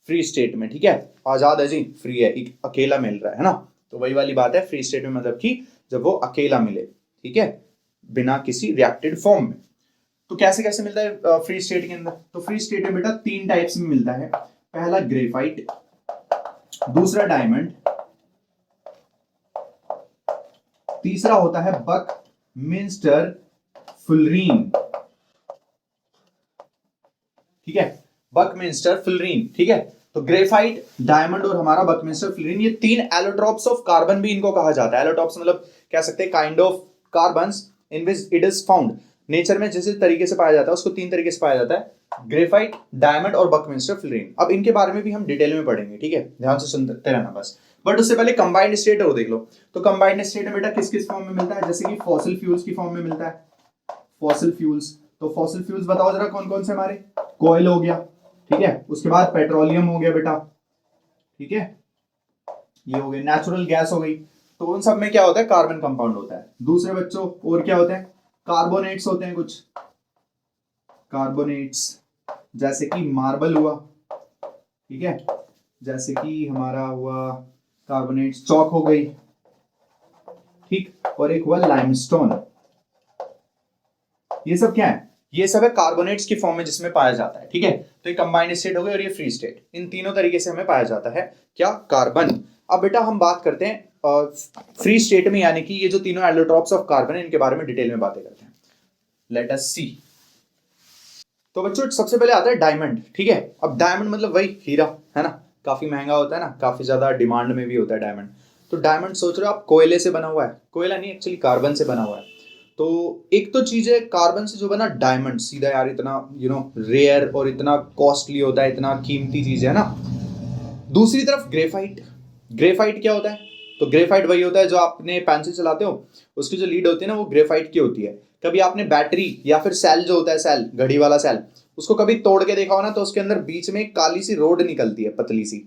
फ्री स्टेट में, ठीक है। आजाद है जी, फ्री है, अकेला मिल रहा है ना। तो वही वाली बात है, फ्री स्टेट में मतलब कि जब वो अकेला मिले, ठीक है, बिना किसी रिएक्टेड फॉर्म में। तो कैसे कैसे मिलता है फ्री स्टेट के अंदर? तो फ्री स्टेट में बेटा 3 टाइप्स में मिलता है। पहला ग्रेफाइट, दूसरा डायमंड, तीसरा होता है बकमिंस्टर फुलरीन, ठीक है, बकमिंस्टर फुलरीन, ठीक है। तो ग्रेफाइट, डायमंड और हमारा बकमिंस्टर फुलरीन, ये 3 एलोट्रॉप्स ऑफ कार्बन भी इनको कहा जाता है। एलोट्रॉप्स मतलब कह सकते हैं kind of carbons in which it is found. Nature में जिस तरीके से पाया जाता है उसको 3 तरीके से पाया जाता है, ग्रेफाइट, डायमंड और बकमिंस्टर फुलरीन। अब इनके बारे में भी हम डिटेल में पढ़ेंगे, ठीक है, ध्यान से सुनते रहना बस। बट उससे पहले कंबाइंड स्टेट और देख लो। तो कंबाइंड स्टेट में बेटा किस किस फॉर्म में मिलता है? जैसे कि फॉसिल फ्यूल्स की फॉर्म में मिलता है, फॉसिल फ्यूल्स। तो फॉसिल फ्यूल्स बताओ जरा कौन कौन से हमारे? कोयल हो गया, ठीक है, उसके बाद पेट्रोलियम हो गया बेटा, ठीक है, ये हो गए, नेचुरल गैस हो गई। तो उन सब में क्या होता है? कार्बन कंपाउंड होता है। दूसरे बच्चों और क्या होते हैं? कार्बोनेट्स होते हैं कुछ, कार्बोनेट्स, जैसे कि मार्बल हुआ, ठीक है, जैसे कि हमारा हुआ कार्बोनेट्स, चौक हो गई, ठीक, और एक हुआ लाइमस्टोन। ये सब क्या है? ये सब है कार्बोनेट्स की फॉर्म में जिसमें पाया जाता है, ठीक है। तो ये कंबाइंड स्टेट हो गई और ये फ्री स्टेट। इन तीनों तरीके से हमें पाया जाता है क्या? कार्बन। अब बेटा हम बात करते हैं फ्री स्टेट में, यानी कि ये जो तीनों एलोट्रॉप्स ऑफ कार्बन है इनके बारे में डिटेल में बातें करते हैं। लेट अस सी। तो बच्चों सबसे पहले आता है डायमंड, ठीक है। अब डायमंड मतलब वही हीरा, है ना, काफी महंगा होता है ना, काफी ज्यादा डिमांड में भी होता है डायमंड। तो डायमंड सोच रहे हो आप कोयले से बना हुआ है, कोयला नहीं एक्चुअली कार्बन से बना हुआ है। तो एक तो चीज है कार्बन से जो बना डायमंड, सीधा यार इतना रेयर और इतना कॉस्टली होता है, इतना कीमती चीज है ना। दूसरी तरफ ग्रेफाइट, ग्रेफाइट क्या होता है? तो ग्रेफाइट वही होता है जो आपने पेंसिल चलाते हो उसकी जो लीड होती है ना वो ग्रेफाइट की होती है। कभी आपने बैटरी या फिर सेल जो होता है, सेल, घड़ी वाला सेल, उसको कभी तोड़ के देखा हो ना, तो उसके अंदर बीच में एक काली सी रोड निकलती है, पतली सी,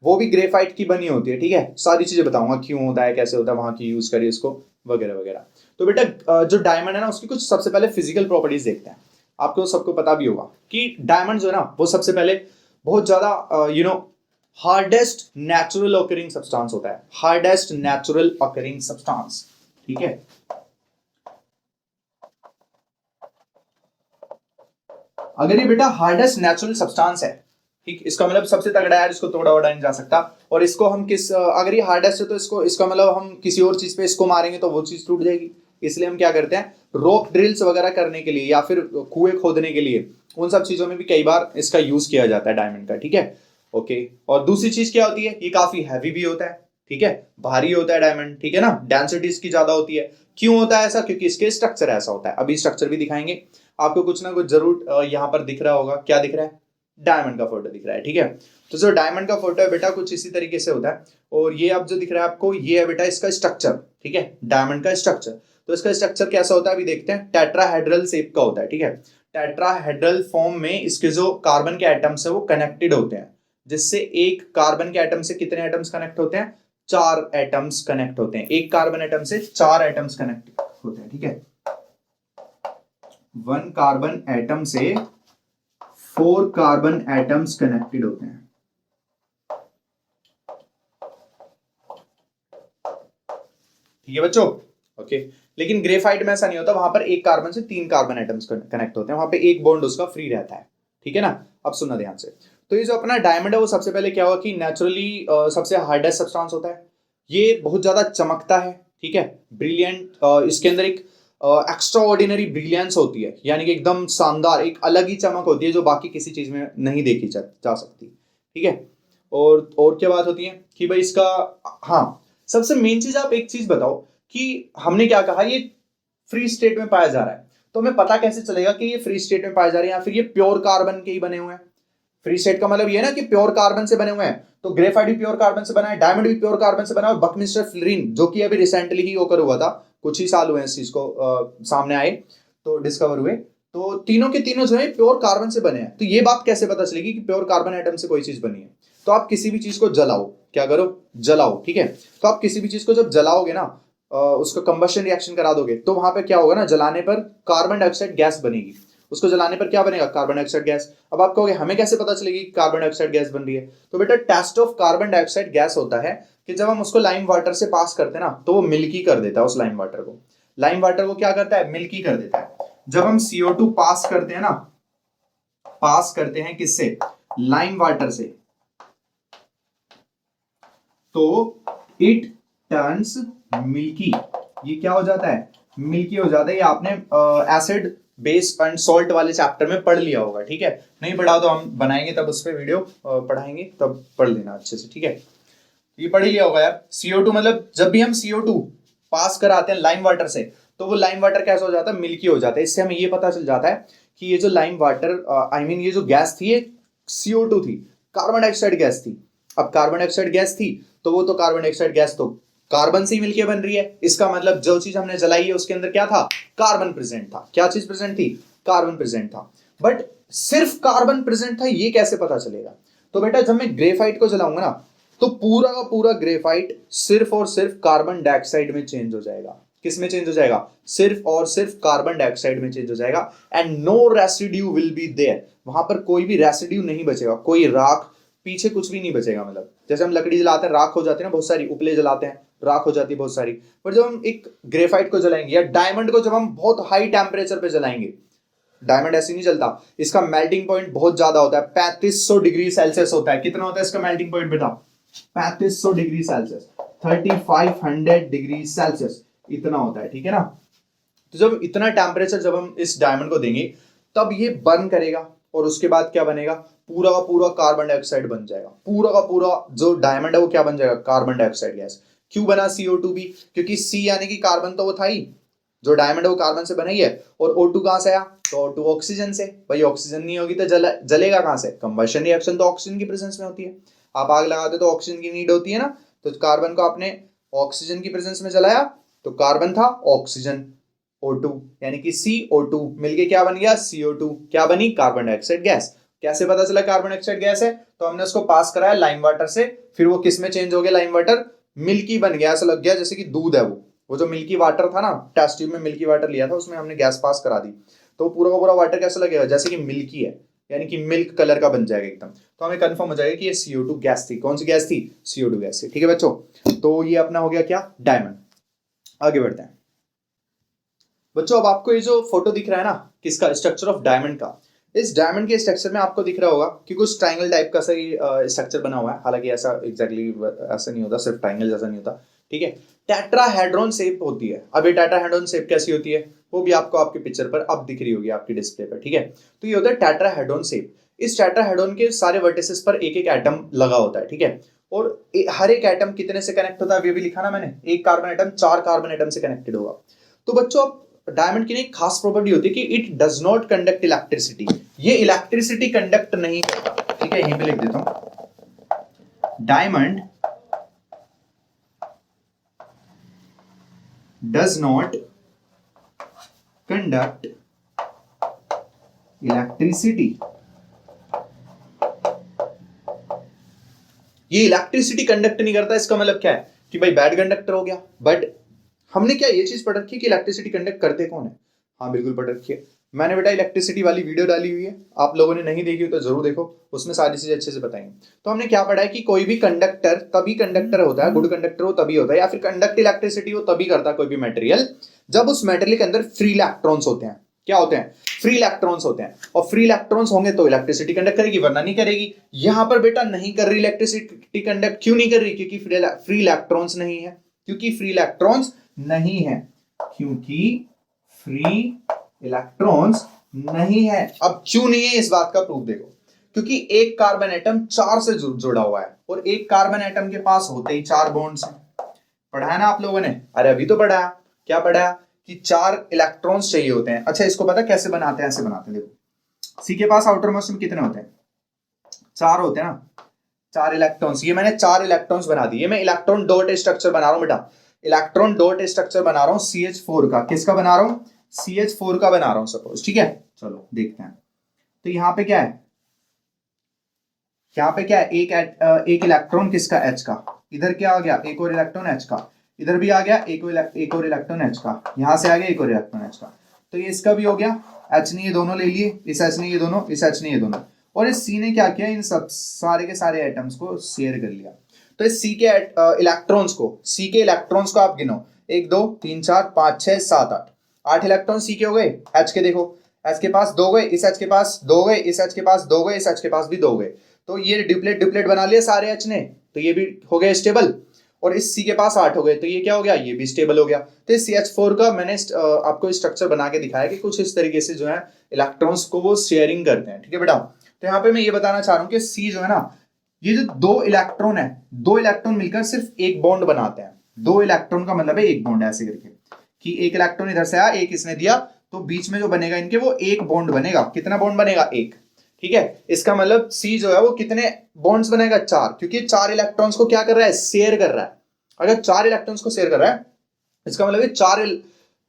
वो भी ग्रेफाइट की बनी होती है, ठीक है। सारी चीजें बताऊंगा क्यों होता है, कैसे होता है, वहां की यूज करिए इसको, वगैरह वगैरह। तो बेटा जो डायमंड है ना उसकी कुछ सबसे पहले फिजिकल प्रॉपर्टीज देखते हैं। आपको सबको पता भी होगा कि डायमंड जो है ना वो सबसे पहले बहुत ज्यादा हार्डेस्ट नेचुरल ऑकरिंग सब्सटेंस होता है, हार्डेस्ट नेचुरल ऑकरिंग सब्सटेंस, ठीक है। अगर ये बेटा हार्डेस्ट नेचुरल सब्सटेंस है, ठीक, इसका मतलब सबसे तगड़ा है, इसको तोड़ा वोड़ा नहीं जा सकता। और इसको हम अगर ये हार्डेस्ट है तो इसका मतलब हम किसी और चीज पे इसको मारेंगे तो वो चीज टूट जाएगी। इसलिए हम क्या करते हैं, रॉक ड्रिल्स वगैरह करने के लिए या फिर कुएं खोदने के लिए, उन सब चीजों में भी कई बार इसका यूज किया जाता है डायमंड का, ठीक है, ओके। और दूसरी चीज क्या होती है, ये काफी हैवी भी होता है, ठीक है, भारी होता है डायमंड, ठीक है ना, डेंसिटी इसकी ज्यादा होती है। क्यों होता है ऐसा? क्योंकि इसके स्ट्रक्चर ऐसा होता है। अभी स्ट्रक्चर भी दिखाएंगे आपको, कुछ ना कुछ जरूर यहाँ पर दिख रहा होगा। क्या दिख रहा है? डायमंड का फोटो दिख रहा है, ठीक है। तो जो डायमंड का फोटो है बेटा कुछ इसी तरीके से होता है। और ये अब जो दिख रहा है आपको, ये है बेटा इसका स्ट्रक्चर, ठीक है, डायमंड का स्ट्रक्चर। तो इसका स्ट्रक्चर कैसा होता है अभी देखते हैं। टेट्राहेड्रल शेप का होता है, ठीक है। टेट्राहेड्रल फॉर्म में इसके जो कार्बन के एटम्स है वो कनेक्टेड होते हैं, जिससे एक कार्बन के एटम से कितने एटम्स कनेक्ट होते हैं? 4 एटम्स कनेक्ट होते हैं। एक कार्बन एटम से 4 एटम्स कनेक्ट होते हैं, ठीक है। 1 कार्बन एटम से 4 कार्बन एटम्स कनेक्टेड होते हैं, ठीक है बच्चों, ओके। लेकिन ग्रेफाइट में ऐसा नहीं होता, वहां पर एक कार्बन से 3 कार्बन एटम्स कनेक्ट होते हैं, वहां पे एक बॉन्ड उसका फ्री रहता है, ठीक है ना। अब सुनना ध्यान से। तो ये जो अपना डायमंड है वो सबसे पहले क्या हुआ कि नेचुरली सबसे हार्डेस्ट सब्सटेंस होता है। ये बहुत ज्यादा चमकता है, ठीक है, ब्रिलियंट, इसके अंदर एक एक्स्ट्रा ऑर्डिनरी ब्रिलियंस होती है, यानी कि एकदम शानदार एक अलग ही चमक होती है जो बाकी किसी चीज में नहीं देखी जा सकती, ठीक है। और क्या बात होती है कि भाई इसका, हाँ, सबसे मेन चीज आप एक चीज बताओ कि हमने क्या कहा, ये फ्री स्टेट में पाया जा रहा है, तो हमें पता कैसे चलेगा कि ये फ्री स्टेट में पाए जा रहे हैं या फिर ये प्योर कार्बन के ही बने हुए हैं? फ्री स्टेट का मतलब ये है ना कि प्योर कार्बन से बने हुए हैं। तो ग्रेफाइट भी प्योर कार्बन से बना है, डायमंड भी प्योर कार्बन से बना है, और बकमिस्टर फ्लोरीन जो कि अभी रिसेंटली ही ओकर हुआ था, कुछ ही साल हुए इस चीज को सामने आए, तो डिस्कवर हुए, तो तीनों के तीनों जो है प्योर कार्बन से बने हैं। तो ये बात कैसे पता चलेगी कि प्योर कार्बन एटम से कोई चीज बनी है? तो आप किसी भी चीज को जलाओ, क्या करो? जलाओ, ठीक है। तो आप किसी भी चीज को जब जलाओगे ना, उसका कंबशन रिएक्शन करा दोगे, तो वहां पे क्या होगा ना, जलाने पर कार्बन डाइऑक्साइड गैस बनेगी। उसको जलाने पर क्या बनेगा? Carbon dioxide gas. अब आप कहोगे हमें कैसे पता चलेगी कि कार्बन डाइऑक्साइड गैस बन रही है? तो बेटा test of carbon dioxide gas होता है कि जब हम उसको लाइम वाटर से पास करते हैं ना, तो वो मिल्की कर देता है उस लाइम वाटर को। लाइम वाटर को क्या करता है? मिल्की कर देता है। जब हम CO2 पास करते हैं ना, पास करते हैं किससे? लाइम वाटर से, तो इट टर्न्स मिल्की। ये क्या हो जाता है? मिल्की हो जाता है। ये आपने एसिड बेस एंड सॉल्ट वाले चैप्टर में पढ़ लिया होगा, ठीक है। नहीं पढ़ा तो हम बनाएंगे तब उस पर वीडियो पढ़ाएंगे, तब पढ़ लेना अच्छे से, ठीक है। ये पढ़ ही लिया होगा यार। CO2 मतलब जब भी हम CO2 पास कराते हैं लाइम वाटर से, तो वो लाइम वाटर कैसा हो जाता है? मिल्की हो जाता है। इससे हमें ये पता चल जाता है कि ये जो लाइम वाटर आई मीन ये जो गैस थी, ये CO2 थी, कार्बन डाइऑक्साइड गैस थी। अब कार्बन डाइऑक्साइड गैस थी तो वो तो कार्बन डाइऑक्साइड गैस तो कार्बन से ही मिलकर बन रही है। इसका मतलब जो चीज हमने जलाई है उसके अंदर क्या था? कार्बन प्रेजेंट था। क्या चीज प्रेजेंट थी? कार्बन प्रेजेंट था। बट सिर्फ कार्बन प्रेजेंट था, ये कैसे पता चलेगा? तो बेटा जब मैं ग्रेफाइट को जलाऊंगा ना, तो पूरा का पूरा ग्रेफाइट सिर्फ और सिर्फ कार्बन डाइऑक्साइड में चेंज हो जाएगा। किस में चेंज हो जाएगा? सिर्फ और सिर्फ कार्बन डाइऑक्साइड में चेंज हो जाएगा। And no residue will be there. वहां पर कोई भी रेसिड्यू नहीं बचेगा, कोई राख पीछे कुछ भी नहीं बचेगा। मतलब जैसे हम लकड़ी जलाते हैं, राख हो जाती है ना बहुत सारी, उपले जलाते हैं, राख हो जाती है बहुत सारी। पर जब हम एक ग्रेफाइट को जलाएंगे या डायमंड को जब हम बहुत हाई टेम्परेचर पे जलाएंगे, डायमंड ऐसे नहीं जलता, इसका मेल्टिंग पॉइंट बहुत ज्यादा होता है, 3500 डिग्री सेल्सियस होता है। कितना होता है इसका मेल्टिंग पॉइंट बेटा? 3500 डिग्री सेल्सियस, 3500 डिग्री सेल्सियस इतना होता है, ठीक है ना। तो जब इतना टेम्परेचर जब हम इस डायमंड को देंगे, तब ये बर्न करेगा, और उसके बाद क्या बनेगा? पूरा का पूरा कार्बन डाइऑक्साइड बन जाएगा। पूरा का पूरा जो डायमंड है वो क्या बन जाएगा? Carbon dioxide gas. क्यों बना CO2 भी? क्योंकि C यानी कि कार्बन तो वो था ही, जो डायमंड है वो कार्बन से बना ही है। और O2 कहां से आया? तो O2 ऑक्सीजन से। भाई ऑक्सीजन नहीं होगी तो जलेगा कहां से? कंबशन रिएक्शन तो ऑक्सीजन की प्रेजेंस में होती है। आप आग लगाते तो ऑक्सीजन की नीड होती है ना, तो कार्बन को आपने ऑक्सीजन की प्रेजेंस में जलाया, तो कार्बन था, ऑक्सीजन O2 यानी कि CO2 मिलके क्या बन गया? CO2। क्या बनी? Carbon dioxide gas. कैसे पता चला कार्बन डाइऑक्साइड गैस है? तो हमने उसको पास कराया लाइम वाटर से, फिर वो किस में चेंज हो गया? लाइम वाटर मिल्की बन गया। ऐसा लग गया जैसे कि दूध है वो जो मिल्की वाटर था ना, टेस्ट ट्यूब में मिल्की वाटर लिया था, उसमें हमने गैस पास करा दी, तो पूरा का पूरा वाटर कैसा लगेगा? जैसे कि मिल्की है, यानी कि मिल्क कलर का बन जाएगा एकदम। तो हमें कंफर्म हो जाएगा कि ये CO2 गैस थी। कौन सी गैस थी? CO2 गैस थी, ठीक है बच्चों। तो ये अपना हो गया क्या? डायमंड। आगे बढ़ते हैं बच्चों। अब आपको ये जो फोटो दिख रहा है ना, किसका? स्ट्रक्चर ऑफ डायमंड का। इस डायमंड के स्ट्रक्चर में आपको दिख रहा होगा कि कुछ ट्राइंगल टाइप का सही स्ट्रक्चर बना हुआ है। हालांकि ऐसा एग्जैक्टली ऐसा नहीं होता, सिर्फ ट्राइंगल जैसा नहीं होता, ठीक है। टेट्राहेड्रॉन शेप होती है। अब ये टेट्राहेड्रॉन शेप कैसी होती है वो भी आपको आपके पिक्चर पर अब दिख रही होगी आपकी डिस्प्ले पर, ठीक है। तो ये होता है टेट्राहेड्रॉन शेप। इस टेट्राहेड्रॉन के सारे वर्टिसेस पर एक एक एटम लगा होता है, ठीक है। और हर एक एटम कितने से कनेक्ट होता है ये भी लिखा ना मैंने, एक कार्बन एटम 4 कार्बन एटम से कनेक्टेड होगा। तो बच्चों अब डायमंड की एक खास प्रॉपर्टी होती है कि it does not conduct electricity, ये इलेक्ट्रिसिटी कंडक्ट नहीं करता, ठीक है, यहीं पे लिख देता हूं, diamond does not conduct electricity, ये इलेक्ट्रिसिटी कंडक्ट नहीं करता, इसका मतलब क्या है कि भाई बैड कंडक्टर हो गया। बट हमने क्या ये चीज पढ़ रखी है कि इलेक्ट्रिसिटी कंडक्ट करते कौन है? हाँ बिल्कुल पढ़ रखी है, मैंने बेटा इलेक्ट्रिसिटी वाली वीडियो डाली हुई है, आप लोगों ने नहीं देखी हो तो जरूर देखो, उसमें सारी चीजें अच्छे से बताएंगे। तो हमने क्या पढ़ा है कि कोई भी कंडक्टर तभी कंडक्टर होता है, गुड कंडक्टर हो तभी होता है, या फिर कंडक्ट इलेक्ट्रिसिटी हो तभी करता है कोई भी मटेरियल, जब उस मटेरियल के अंदर फ्री इलेक्ट्रॉन्स होते हैं। क्या होते हैं? फ्री इलेक्ट्रॉन्स होते हैं, और फ्री इलेक्ट्रॉन्स होंगे तो इलेक्ट्रिसिटी कंडक्ट करेगी, वरना नहीं करेगी। यहां पर बेटा नहीं कर रही इलेक्ट्रिसिटी कंडक्ट, क्यों नहीं कर रही? क्योंकि फ्री इलेक्ट्रॉन्स नहीं है, क्योंकि फ्री इलेक्ट्रॉन्स नहीं है, क्योंकि फ्री इलेक्ट्रॉन्स नहीं है। अब क्यों नहीं है इस बात का प्रूफ देखो, क्योंकि एक कार्बन एटम 4 से जुड़ा हुआ है, और एक कार्बन एटम के पास होते ही 4 बॉन्ड्स हैं। पढ़ा है ना आप लोगों ने? अरे अभी तो पढ़ा, क्या पढ़ा कि 4 इलेक्ट्रॉन्स चाहिए होते हैं। अच्छा इसको पता कैसे बनाते हैं? ऐसे बनाते हैं, देखो सी के पास आउटर मोस्ट में कितने होते हैं? 4 होते हैं ना, 4 इलेक्ट्रॉन्स। ये मैंने 4 इलेक्ट्रॉन्स बना दिए, मैं इलेक्ट्रॉन डॉट स्ट्रक्चर बना रहा हूं बेटा, इलेक्ट्रॉन डॉट स्ट्रक्चर बना रहा हूं CH4 का। किसका बना रहा हूं? CH4 का बना रहा हूं सपोज, ठीक है। चलो देखते हैं, तो यहां पे क्या है, यहां पे क्या है, एक इलेक्ट्रॉन किसका? H का। इधर क्या आ गया? एक और इलेक्ट्रॉन H का। इधर भी आ गया एक और इलेक्ट्रॉन H का। यहां से आ गया एक और इलेक्ट्रॉन H का। तो ये इसका भी हो गया, H ने ये दोनों ले लिए, इस H ने ये दोनों, इस H ने ये दोनों, और इस C ने क्या किया? इन सब सारे के सारे एटम्स को शेयर कर लिया। तो इस C के इलेक्ट्रॉन्स को, C के इलेक्ट्रॉन्स को आप गिनो, 1 2 3 4 5 6 7 8, 8 इलेक्ट्रॉन C के हो गए। H के देखो, H के पास 2 गए, इस H के पास 2 गए, इस H के पास 2 गए, इस H के पास भी 2 गए। तो ये डिप्लेट बना लिए सारे H ने, तो ये भी हो गए स्टेबल। और इस C के पास 8 हो गए, तो ये क्या हो गया? ये भी स्टेबल हो गया। तो इस CH4 का मैंने आपको स्ट्रक्चर बना के दिखाया कि कुछ इस तरीके से जो है इलेक्ट्रॉन्स को वो शेयरिंग करते हैं, ठीक है बेटा। तो यहाँ पे मैं ये बताना चाह रहा हूँ कि C जो है ना, ये जो 2 इलेक्ट्रॉन है, 2 इलेक्ट्रॉन मिलकर सिर्फ एक बॉन्ड बनाते हैं। 2 इलेक्ट्रॉन का मतलब है एक बॉन्ड, ऐसे करके कि एक इलेक्ट्रॉन इधर से आया, एक इसने दिया, तो बीच में जो बनेगा इनके वो एक बॉन्ड बनेगा। कितना बॉन्ड बनेगा? एक, ठीक है। इसका मतलब C जो है वो कितने बॉन्ड्स बनेगा? 4, क्योंकि 4 इलेक्ट्रॉन्स को क्या कर रहा है? शेयर कर रहा है। अगर 4 इलेक्ट्रॉन्स को शेयर कर रहा है, इसका मतलब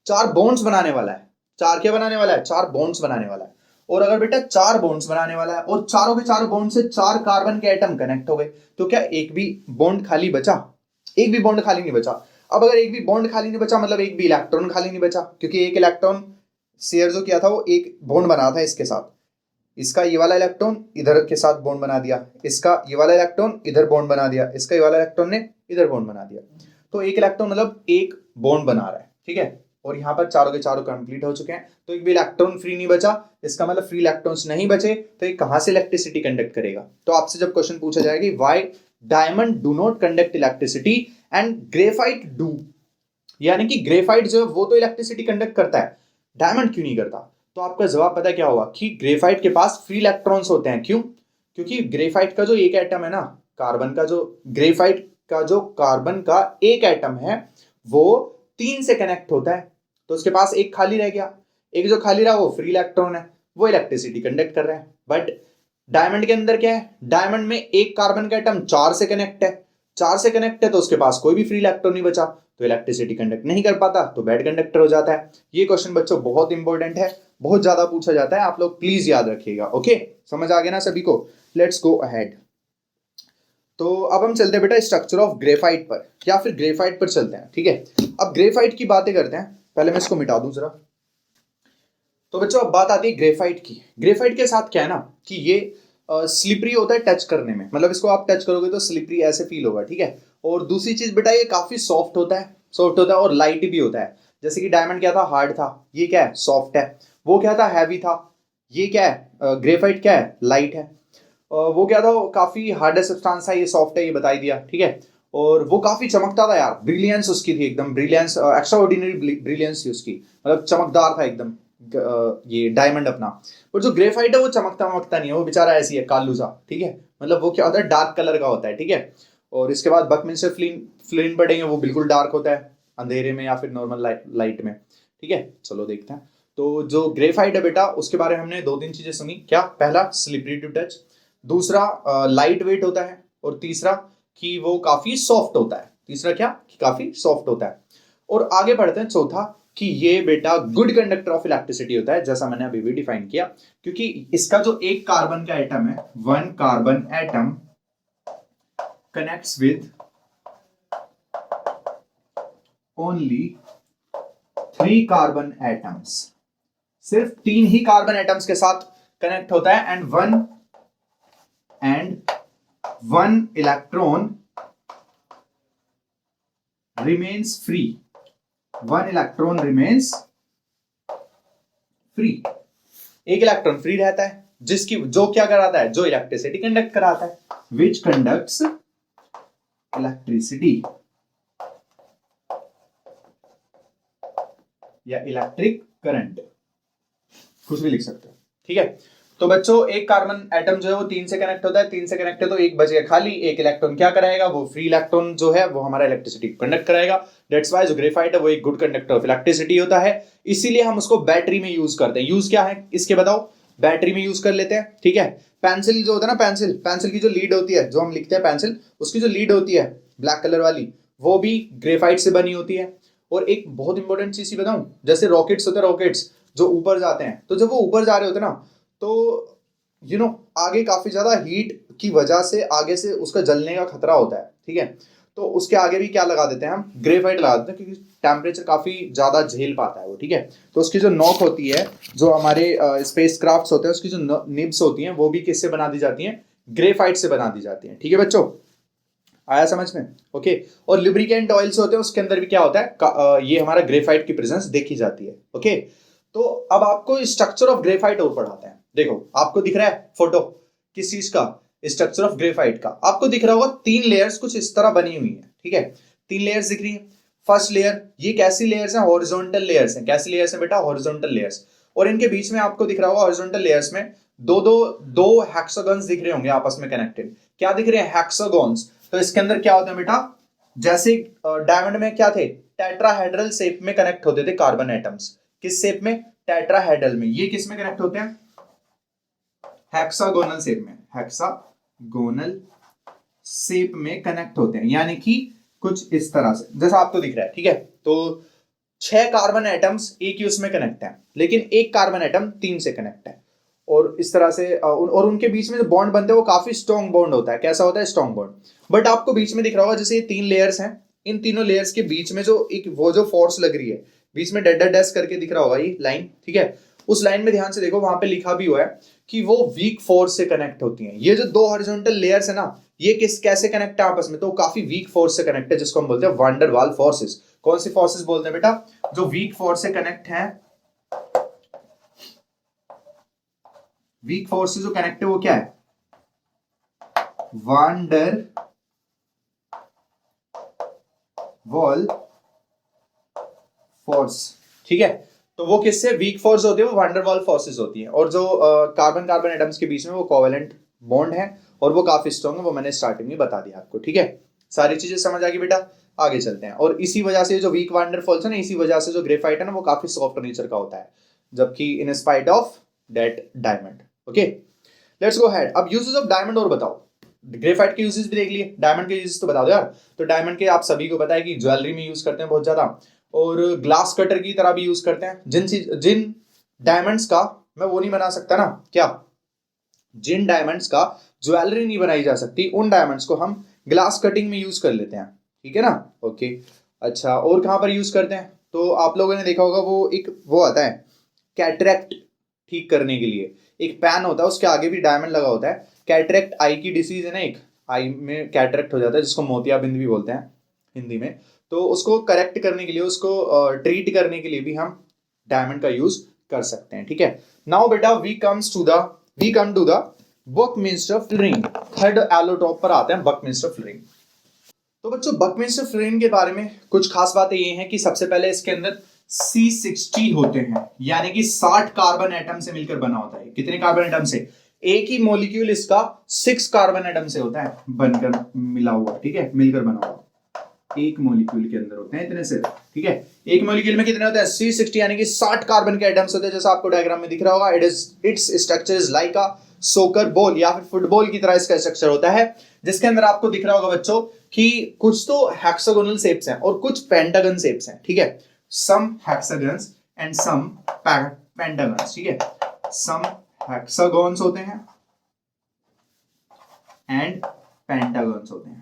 4 बॉन्ड्स बनाने वाला है। 4 क्या बनाने वाला है? 4 बॉन्ड्स बनाने वाला है। और अगर बेटा 4 बॉन्ड्स बनाने वाला है और चारों के चारों बॉन्ड से 4 कार्बन के एटम कनेक्ट हो गए, तो क्या एक भी बॉन्ड खाली बचा? एक भी बॉन्ड खाली नहीं बचा। अब अगर एक भी बॉन्ड खाली नहीं बचा मतलब एक भी इलेक्ट्रॉन खाली नहीं बचा, क्योंकि एक इलेक्ट्रॉन शेयर जो किया था वो एक बॉन्ड बना था इसके साथ। इसका ये वाला इलेक्ट्रॉन इधर के साथ बॉन्ड बना दिया, इसका ये वाला इलेक्ट्रॉन इधर बॉन्ड बना दिया, इसका ये वाला इलेक्ट्रॉन ने इधर बॉन्ड बना दिया। तो एक इलेक्ट्रॉन मतलब एक बॉन्ड बना रहा है, ठीक है। और यहाँ पर चारों के चारों कंप्लीट हो चुके हैं, तो एक भी इलेक्ट्रॉन फ्री नहीं बचा। इसका मतलब फ्री इलेक्ट्रॉन्स नहीं बचे, तो ये कहां से इलेक्ट्रिसिटी कंडक्ट करेगा? तो आपसे जब क्वेश्चन पूछा जाएगा कि why diamond do not conduct electricity and graphite do, यानी कि ग्रेफाइट जो है वो तो इलेक्ट्रिसिटी कंडक्ट करता है, डायमंड क्यों नहीं करता? तो आपका जवाब पता क्या होगा कि ग्रेफाइट के पास फ्री इलेक्ट्रॉन्स होते हैं। क्यों? क्योंकि ग्रेफाइट का जो एक एटम है ना, कार्बन का जो ग्रेफाइट का जो कार्बन का एक एटम है वो 3 से कनेक्ट होता है, तो उसके पास एक खाली रह गया। एक जो खाली रहा वो फ्री इलेक्ट्रॉन है, वो इलेक्ट्रिसिटी कंडक्ट कर रहा है। बट डायमंड के अंदर क्या है? डायमंड में एक कार्बन का एटम 4 से कनेक्ट है, 4 से कनेक्ट है तो उसके पास कोई भी फ्री इलेक्ट्रॉन नहीं बचा, तो इलेक्ट्रिसिटी कंडक्ट नहीं कर पाता, तो बैड कंडक्टर हो जाता है। ये क्वेश्चन बच्चों बहुत इंपॉर्टेंट है, बहुत ज्यादा पूछा जाता है, आप लोग प्लीज याद रखिएगा। ओके, समझ आ गया ना सभी को? Let's go ahead. तो अब हम चलते हैं बेटा स्ट्रक्चर ऑफ ग्रेफाइट पर, या फिर ग्रेफाइट पर चलते हैं, ठीक है। अब ग्रेफाइट की बातें करते हैं, पहले मैं इसको मिटा दूं जरा। तो बच्चों अब बात आती है ग्रेफाइट की। ग्रेफाइट के साथ क्या है ना कि ये स्लिपरी होता है टच करने में, मतलब इसको आप टच करोगे तो स्लिपरी ऐसे फील होगा, ठीक है। और दूसरी चीज बेटा ये काफी सॉफ्ट होता है, सॉफ्ट होता है और लाइट भी होता है। जैसे कि डायमंड क्या था? हार्ड था, ये क्या है? सॉफ्ट है। वो क्या था? हैवी था। ये क्या है? ग्रेफाइट क्या है? लाइट है। वो क्या था? वो काफी हार्ड सब्सटेंस है, ये सॉफ्ट है, ये बता ही दिया, ठीक है। और वो काफी चमकता था यार, ब्रिलियंस उसकी थी एकदम, ब्रिलियंस एक्स्ट्रा ऑर्डिनरी ब्रिलियंस थी उसकी, मतलब चमकदार था एकदम ये डायमंड अपना। और जो ग्रेफाइट है वो चमकता नहीं है, वो बेचारा ऐसी है कालू सा, ठीक है। मतलब वो क्या होता है? डार्क कलर का होता है, ठीक है। और इसके बाद बकमिंस्टर फ्लोरीन पढ़ेंगे, वो बिल्कुल डार्क होता है अंधेरे में या फिर नॉर्मल लाइट में। ठीक है, चलो देखते हैं। तो जो ग्रेफाइट है बेटा, उसके बारे में हमने 2-3 चीजें सुनी। क्या? पहला स्लिपरी टू टच, दूसरा लाइट वेट होता है, और तीसरा कि वो काफी सॉफ्ट होता है। तीसरा क्या? कि काफी सॉफ्ट होता है। और आगे बढ़ते हैं, चौथा कि ये बेटा गुड कंडक्टर ऑफ इलेक्ट्रिसिटी होता है, जैसा मैंने अभी भी डिफाइन किया, क्योंकि इसका जो एक कार्बन का एटम है, 1 carbon atom connects with only 3 carbon atoms. सिर्फ 3 ही कार्बन एटम्स के साथ कनेक्ट होता है, and one electron remains free. 1 electron remains free. एक इलेक्ट्रॉन फ्री रहता है, जो क्या कराता है? जो इलेक्ट्रिसिटी कंडक्ट कराता है, विच कंडक्ट्स इलेक्ट्रिसिटी या इलेक्ट्रिक करंट, कुछ भी लिख सकते हो। ठीक है, तो बच्चों एक कार्बन एटम जो है वो 3 से कनेक्ट होता है, 3 से कनेक्ट है तो एक बचेगा खाली। एक इलेक्ट्रॉन क्या कराएगा? वो फ्री इलेक्ट्रॉन जो है वो हमारा इलेक्ट्रिसिटी कंडक्ट कराएगा। दैट्स व्हाई जो ग्रेफाइट है वो एक गुड कंडक्टर ऑफ इलेक्ट्रिसिटी होता है, इसीलिए हम उसको बैटरी में यूज करते हैं। यूज क्या है इसके बताओ? बैटरी में यूज कर लेते हैं। ठीक है, पेंसिल जो होता है ना, पेंसिल की जो लीड होती है, जो हम लिखते हैं पेंसिल, उसकी जो लीड होती है ब्लैक कलर वाली, वो भी ग्रेफाइट से बनी होती है। और एक बहुत इंपॉर्टेंट चीज बताऊं, जैसे रॉकेट्स होते हैं, रॉकेट्स जो ऊपर जाते हैं, तो जब वो ऊपर जा रहे होते हैं ना, तो आगे काफी ज्यादा हीट की वजह से आगे से उसका जलने का खतरा होता है। ठीक है, तो उसके आगे भी क्या लगा देते हैं हम? ग्रेफाइट लगा देते हैं, क्योंकि टेम्परेचर काफी ज्यादा झेल पाता है वो। ठीक है, तो उसकी जो नोक होती है, जो हमारे स्पेस क्राफ्ट होते हैं, उसकी जो निब्स होती हैं, वो भी किससे बना दी जाती हैं? ग्रेफाइट से बना दी जाती हैं। ठीक है बच्चों, आया समझ में? ओके। और लुब्रिकेंट ऑयल्स होते हैं, उसके अंदर भी क्या होता है? ये हमारा ग्रेफाइट की प्रेजेंस देखी जाती है। ओके, तो अब आपको स्ट्रक्चर ऑफ ग्रेफाइट और पढ़ाते हैं। देखो, आपको दिख रहा है फोटो किस चीज का? स्ट्रक्चर ऑफ ग्रेफाइट का। आपको दिख रहा होगा 3 लेयर्स कुछ इस तरह बनी हुई है। ठीक है, 3 लेयर्स दिख रही है। फर्स्ट लेयर, ये कैसी लेयर्स हैं? हॉरिजॉन्टल लेयर्स हैं। कैसी लेयर्स हैं बेटा? Horizontal layers. और इनके बीच में आपको दिख रहा होगा हॉरिजॉन्टल लेयर्स में दो हेक्सागन्स दिख रहे होंगे आपस में कनेक्टेड। क्या दिख रहे हैं? हेक्सागन्स। तो इसके अंदर क्या होता है बेटा? जैसे डायमंड में क्या थे? टेट्राहेड्रल शेप में कनेक्ट होते थे कार्बन एटम्स। किस शेप में? टेट्राहेड्रल में। ये किस में कनेक्ट होते हैं? हेक्सागोनल शेप में। हेक्सागोनल शेप में कनेक्ट होते हैं, यानी कि कुछ इस तरह से, जैसा आपको दिख रहा है। ठीक है, तो 6 कार्बन एटम्स एक ही उसमें कनेक्ट है, लेकिन एक कार्बन एटम 3 से कनेक्ट है। और इस तरह से और उनके बीच में जो बॉन्ड बनते हैं वो काफी स्ट्रॉन्ग बॉन्ड होता है। कैसा होता है? Strong bond. बट आपको बीच में दिख रहा होगा, जैसे ये 3 लेयर्स हैं, इन तीनों लेयर्स के बीच में जो जो फोर्स लग रही है, बीच में डैश डैश करके दिख रहा होगा ये लाइन। ठीक है, उस लाइन में ध्यान से देखो, वहां पे लिखा भी हुआ है कि वो वीक फोर्स से कनेक्ट होती हैं। ये जो 2 हॉरिजॉन्टल लेयर्स है ना, ये कैसे कनेक्ट है आपस में? तो काफी वीक फोर्स से कनेक्ट है, जिसको हम बोलते हैं वान डर वाल फोर्सेस। कौन सी फोर्सेस बोलते हैं बेटा? जो वीक फोर्स से कनेक्ट है। वीक फोर्स से जो कनेक्ट है वो क्या है? वान डर वॉल फोर्स। ठीक है, तो वो किससे? वीक फोर्स होती है, वो वान डर वाल फोर्सेस होती है। और जो कार्बन एटम्स के बीच में वो कोवेलेंट बॉन्ड है, और वो काफी स्ट्रॉन्ग है, वो मैंने स्टार्टिंग में बता दिया आपको। ठीक है, सारी चीजें समझ आ गई बेटा? आगे चलते हैं। और इसी वजह से जो वीक वान डर वॉल्स है ना, इसी वजह से जो ग्रेफाइट है ना, वो काफी सॉफ्ट नेचर का होता है, जबकि in spite of that diamond. Okay, let's go ahead. अब यूजेस ऑफ डायमंड और बताओ। ग्रेफाइट के यूजेस भी देख लिए, डायमंड के यूजेस तो बता दो यार। तो डायमंड के आप सभी को पता है कि ज्वेलरी में यूज करते हैं बहुत ज्यादा, और ग्लास कटर की तरह भी यूज करते हैं। जिन डायमंड्स का मैं वो नहीं बना सकता ना, क्या? जिन डायमंड्स का ज्वेलरी नहीं बनाई जा सकती, उन डायमंड्स को हम ग्लास कटिंग में यूज कर लेते हैं। ठीक है ना? ओके, अच्छा, और कहां पर यूज करते हैं? तो आप लोगों ने देखा होगा, वो आता है कैटरेक्ट ठीक करने के लिए एक पैन होता है, उसके आगे भी डायमंड लगा होता है। कैटरेक्ट आई की डिसीज है ना, एक आई में कैटरेक्ट हो जाता है, जिसको मोतियाबिंद भी बोलते हैं हिंदी में। तो उसको करेक्ट करने के लिए, उसको ट्रीट करने के लिए भी हम डायमंड का यूज कर सकते हैं। ठीक है, नाउ बेटा we come to the buckminster fullerene. Third allotrope पर आते हैं बकमिंस्टर फ्लोरीन। तो बच्चों, बकमिंस्टर फ्लोरीन के बारे में कुछ खास बातें ये हैं कि सबसे पहले इसके अंदर C60 होते हैं, यानी कि 60 कार्बन एटम से मिलकर बना होता है। कितने कार्बन एटम से? एक ही मॉलिक्यूल इसका 6 कार्बन एटम से होता है बनकर मिला हुआ, ठीक है, मिलकर बना हुआ। एक मॉलिक्यूल के अंदर होते हैं इतने से, ठीक है। एक मॉलिक्यूल में कितने होते हैं? C60 यानी कि 60 कार्बन के एटम्स होते हैं, जैसा आपको डायग्राम में दिख रहा होगा। इट्स स्ट्रक्चर इज लाइक अ सोकर बॉल, या फिर फुटबॉल की तरह इसका स्ट्रक्चर होता है, जिसके अंदर आपको दिख रहा होगा बच्चों कि कुछ तो हेक्सागोनल शेप्स हैं और कुछ पेंटागन शेप्स हैं, ठीक है। सम हेक्सागन्स एंड सम पेंटागन्स, ठीक है। सम हेक्सागोन्स होते हैं एंड पेंटागन्स होते हैं।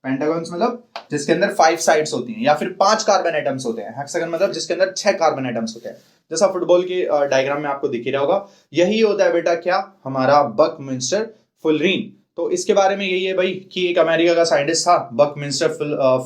पेंटागन्स मतलब जिसके अंदर 5 साइड्स होती हैं या फिर 5 कार्बन एटम्स होते हैं। हेक्सागन मतलब जिसके अंदर 6 कार्बन एटम्स होते हैं, जैसा फुटबॉल के डायग्राम में आपको दिख ही रहा होगा। यही होता है बेटा क्या, हमारा बकमिंस्टर फुलरीन। तो इसके बारे में यही है भाई कि एक अमेरिका का साइंटिस्ट था बकमिंस्टर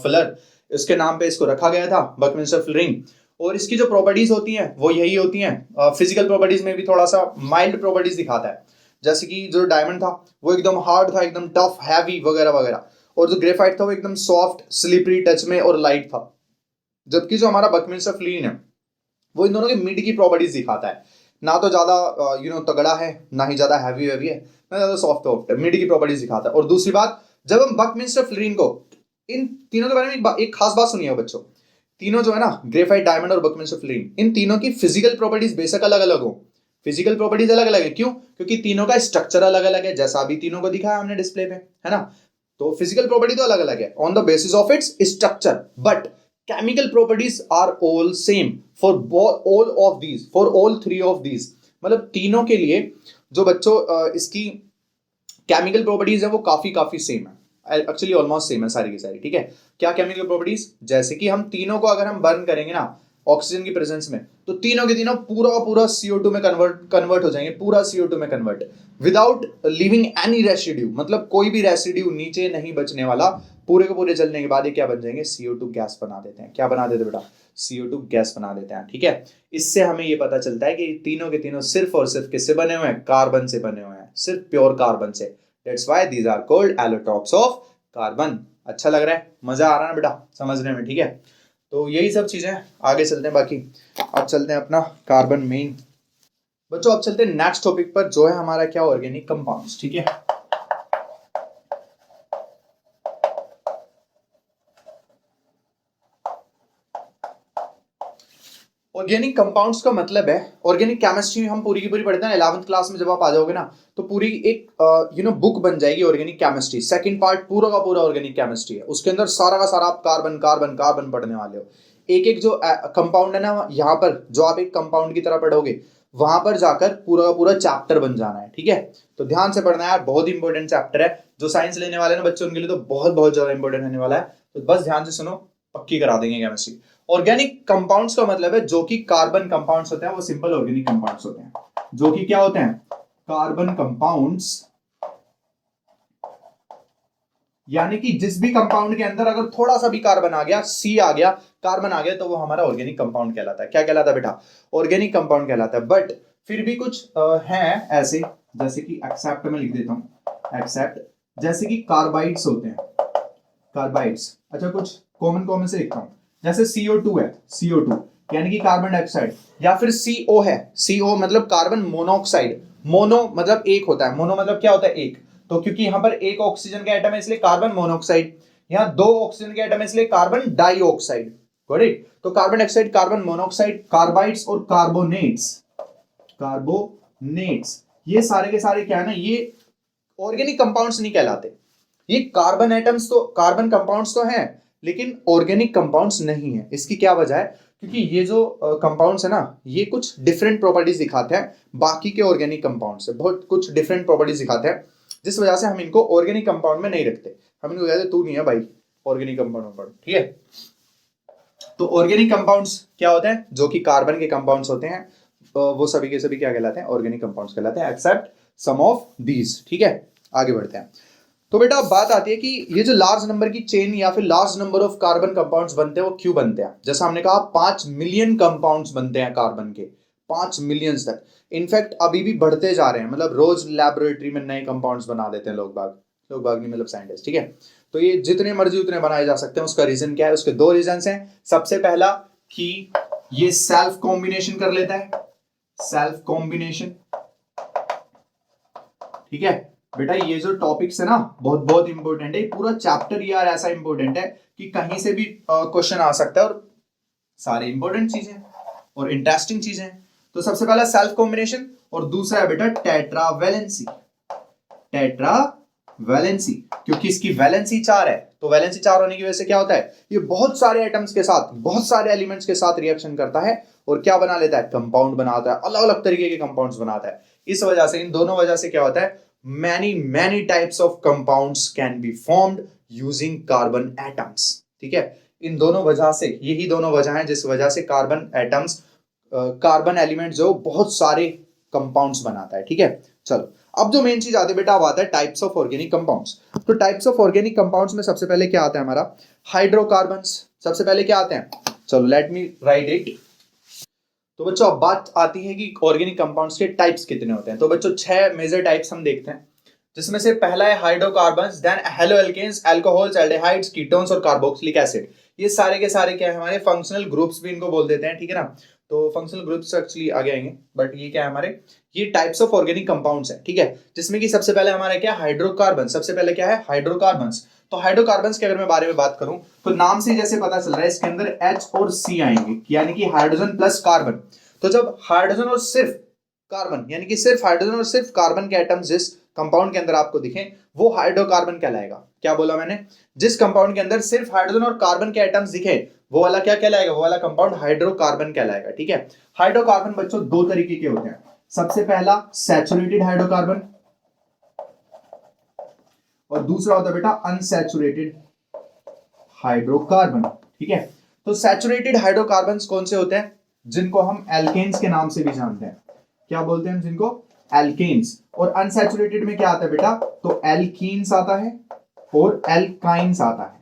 फुलर, इसके नाम पे इसको रखा गया था बकमिंस्टर फुलरीन। और इसकी जो प्रॉपर्टीज होती हैं वो यही होती हैं। फिजिकल प्रॉपर्टीज में भी थोड़ा सा माइल्ड प्रॉपर्टीज दिखाता है, जैसे कि जो डायमंड था वो एकदम हार्ड था, एकदम टफ, हैवी वगैरह वगैरह, और जो ग्रेफाइट था वो एकदम सॉफ्ट, स्लिपरी टच में और लाइट था। जबकि जो हमारा बकमिंस्टर फुलरीन है वो इन दोनों के मिड की प्रॉपर्टीज दिखाता है, ना तो ज्यादा तगड़ा है, ना ही ज्यादा हैवी है, ना ज्यादा सॉफ्ट है, मिड की प्रॉपर्टीज दिखाता है। और दूसरी बात, जब हम बकमिंस्टर फुलरीन को, इन तीनों के बारे में एक खास बात सुनिए बच्चों, तीनों जो है ना, ग्रेफाइट, डायमंड और बकमिंस्टर फुलरीन, इन तीनों की फिजिकल प्रॉपर्टीज बेशक अलग अलग हो, फिजिकल प्रॉपर्टीज अलग अलग है, क्यों? क्योंकि तीनों का स्ट्रक्चर अलग अलग है, जैसा अभी तीनों को दिखाया हमने डिस्प्ले पे, है ना। तो फिजिकल प्रॉपर्टी तो अलग अलग है on the basis of its structure, but chemical properties are all same for all of these, for all 3 of these. मतलब तीनों के लिए जो बच्चों इसकी केमिकल प्रॉपर्टीज है वो काफी सेम है, एक्चुअली ऑलमोस्ट सेम है सारी की सारी, ठीक है। क्या केमिकल प्रॉपर्टीज? जैसे कि हम तीनों को अगर हम बर्न करेंगे ना ऑक्सीजन की प्रेजेंस में, तो तीनों के तीनों पूरा CO2 में कन्वर्ट हो जाएंगे, पूरा CO2 में convert, without leaving any residue, मतलब कोई भी रेसिड्यू नीचे नहीं बचने वाला। पूरे के पूरे जलने के बाद ये क्या बन जाएंगे? CO2 गैस बना देते हैं। क्या बना देते बेटा? CO2 गैस बना देते हैं, ठीक है। इससे हमें ये पता चलता है कि तीनों के तीनों सिर्फ और सिर्फ किससे बने हुए हैं? कार्बन से बने हुए हैं, सिर्फ प्योर कार्बन से। That's why these are called allotropes of carbon. अच्छा लग रहा है? मजा आ रहा है ना बेटा समझने में? ठीक है, तो यही सब चीजें, आगे चलते हैं। बाकी अब चलते हैं अपना कार्बन मेन। बच्चों अब चलते हैं नेक्स्ट टॉपिक पर, जो है हमारा क्या, ऑर्गेनिक कंपाउंड्स, ठीक है। ऑर्गेनिक कंपाउंड्स का मतलब है, ऑर्गेनिक केमिस्ट्री हम पूरी की पूरी पढ़ते हैं 11th क्लास में। जब आप आ जाओगे ना तो पूरी एक बुक बन जाएगी ऑर्गेनिक केमिस्ट्री। सेकंड पार्ट पूरा का पूरा ऑर्गेनिक केमिस्ट्री है, उसके अंदर सारा का सारा आप कार्बन कार्बन कार्बन पढ़ने वाले हो। एक एक जो कंपाउंड है ना, यहाँ पर जो आप एक कंपाउंड की तरह पढ़ोगे, वहां पर जाकर पूरा का पूरा चैप्टर बन जाना है, ठीक है। तो ध्यान से पढ़ना है यार, बहुत इंपॉर्टेंट चैप्टर है। जो साइंस लेने वाले ना बच्चों, उनके लिए तो बहुत बहुत ज्यादा इंपॉर्टेंट होने वाला है। तो बस ध्यान से सुनो, पक्की करा देंगे केमिस्ट्री। ऑर्गेनिक कंपाउंड्स का मतलब है जो कि कार्बन कंपाउंड्स होते हैं, वो सिंपल ऑर्गेनिक कंपाउंड्स होते हैं, जो कि क्या होते हैं? Carbon compounds. यानी कि जिस भी कंपाउंड के अंदर अगर थोड़ा सा भी कार्बन आ गया, C आ गया, कार्बन आ गया, तो वो हमारा ऑर्गेनिक कंपाउंड कहलाता है। क्या कहलाता है बेटा? ऑर्गेनिक कंपाउंड कहलाता है। बट फिर भी कुछ हैं ऐसे, जैसे कि एक्सेप्ट में लिख देता हूं, एक्सेप्ट, जैसे कि कार्बाइड्स होते हैं, कार्बाइड्स। अच्छा, कुछ कॉमन से लिखता हूं, जैसे CO2 है, CO2 यानी कि कार्बन डाइऑक्साइड, या फिर CO है, CO मतलब कार्बन मोनोऑक्साइड। मोनो मतलब एक होता है, मोनो मतलब क्या होता है? एक। तो क्योंकि यहां पर एक ऑक्सीजन का एटम है इसलिए कार्बन मोनोऑक्साइड, यहां 2 ऑक्सीजन के एटम है इसलिए कार्बन डाइऑक्साइड। करेक्ट? तो carbon dioxide, carbon monoxide, carbides और कार्बोनेट्स, कार्बोनेट्स, ये सारे के सारे क्या है ना, ये ऑर्गेनिक कंपाउंड्स नहीं कहलाते। ये कार्बन एटम्स तो, कार्बन कंपाउंड्स तो हैं, लेकिन ऑर्गेनिक कंपाउंड्स नहीं है। इसकी क्या वजह है? क्योंकि ये जो कंपाउंड्स है ना, ये कुछ डिफरेंट प्रॉपर्टीज दिखाते हैं बाकी के ऑर्गेनिक कंपाउंड से, बहुत कुछ डिफरेंट प्रॉपर्टीज दिखाते हैं, जिस वजह से हम इनको ऑर्गेनिक कंपाउंड में नहीं रखते। हम इनको कहते तू नहीं है भाई ऑर्गेनिक कंपाउंड में पढ़, ठीक है। तो ऑर्गेनिक कंपाउंड्स क्या होते हैं? जो कि कार्बन के कंपाउंड्स होते हैं, वो सभी के सभी क्या कहलाते हैं? ऑर्गेनिक कंपाउंड्स कहलाते हैं, एक्सेप्ट सम ऑफ दीज, ठीक है। आगे बढ़ते हैं। तो बेटा अब बात आती है कि ये जो लार्ज नंबर की चेन या फिर large number of carbon compounds बनते हैं, वो क्यों बनते हैं? जैसा हमने कहा 5 मिलियन कंपाउंड्स बनते हैं कार्बन के, 5 मिलियन तक। इनफैक्ट अभी भी बढ़ते जा रहे हैं, मतलब रोज लैबोरेटरी में नए कंपाउंड्स बना देते हैं लोग बाग नहीं, मतलब साइंटिस्ट, ठीक है। तो ये जितने मर्जी उतने बनाए जा सकते हैं। उसका रीजन क्या है? उसके 2 रीजन हैं। सबसे पहला कि ये सेल्फ कॉम्बिनेशन कर लेता है, सेल्फ कॉम्बिनेशन, ठीक है बेटा, ये जो टॉपिक्स है ना बहुत बहुत इंपॉर्टेंट है, पूरा चैप्टर यार ऐसा इंपॉर्टेंट है कि कहीं से भी क्वेश्चन आ सकता है, और सारे इंपॉर्टेंट चीजें और इंटरेस्टिंग चीजें। तो सबसे पहला सेल्फ कॉम्बिनेशन, और दूसरा है बेटा टेट्रावैलेंसी। टेट्रावैलेंसी क्योंकि इसकी वैलेंसी 4 है, तो वैलेंसी 4 होने की वजह से क्या होता है, ये बहुत सारे एटम्स के साथ, बहुत सारे एलिमेंट्स के साथ रिएक्शन करता है और क्या बना लेता है, कंपाउंड बनाता है, अलग अलग तरीके के कंपाउंड्स बनाता है। इस वजह से, इन दोनों वजह से क्या होता है, many types of compounds can be formed using carbon atoms। ठीक है, इन दोनों वजह से, यही दोनों वजह हैं जिस वजह से कार्बन एटम्स, कार्बन एलिमेंट जो बहुत सारे कंपाउंड्स बनाता है। ठीक है, चलो अब जो मेन चीज आती है बेटा, अब आता है टाइप्स ऑफ ऑर्गेनिक कंपाउंड्स। तो टाइप्स ऑफ ऑर्गेनिक कंपाउंड्स में सबसे पहले क्या आता है हमारा, हाइड्रोकार्बन्स। सबसे पहले क्या आते हैं, चलो लेट मी राइट इट। तो बच्चों अब बात आती है कि ऑर्गेनिक कंपाउंड्स के टाइप्स कितने होते हैं। तो बच्चों 6 मेजर टाइप्स हम देखते हैं, जिसमें से पहला है hydrocarbons, then haloalkanes, alcohols, aldehydes, ketones और कार्बोक्सिलिक एसिड। ये सारे के सारे क्या है, हमारे फंक्शनल ग्रुप्स भी इनको बोल देते हैं। ठीक है ना, तो फंक्शनल ग्रुप्स एक्चुअली आगे आएंगे, बट ये क्या है हमारे, ये टाइप्स ऑफ ऑर्गेनिक कंपाउंड्स है। ठीक है, जिसमें कि सबसे पहले हमारा क्या, हाइड्रोकार्बन। सबसे पहले क्या है, हाइड्रोकार्बन्स। तो हाइड्रोकार्बन्स के अगर मैं बारे में बात करूं, तो नाम से जैसे पता चल रहा है, इसके अंदर H और C आएंगे, यानी कि हाइड्रोजन प्लस कार्बन। तो जब हाइड्रोजन और सिर्फ कार्बन, यानी कि सिर्फ हाइड्रोजन और सिर्फ कार्बन के एटम्स जिस कंपाउंड के अंदर आपको दिखें, वो हाइड्रोकार्बन कहलाएगा। क्या बोला मैंने, जिस कंपाउंड के अंदर सिर्फ हाइड्रोजन और कार्बन के एटम्स दिखे, वो वाला क्या कहलाएगा, वो वाला कंपाउंड हाइड्रोकार्बन कहलाएगा। ठीक है, हाइड्रोकार्बन बच्चों दो तरीके के होते हैं। सबसे पहला सैचुरेटेड हाइड्रोकार्बन, और दूसरा होता है बेटा अनसैचुरेटेड हाइड्रोकार्बन। ठीक है, तो सैचुरेटेड हाइड्रोकार्बन्स कौन से होते हैं, जिनको हम एल्केन्स के नाम से भी जानते हैं। क्या बोलते हैं हम जिनको, एल्केन्स। और अनसैचुरेटेड में क्या आता है बेटा, तो एल्कीन्स आता है और एल्काइंस आता है।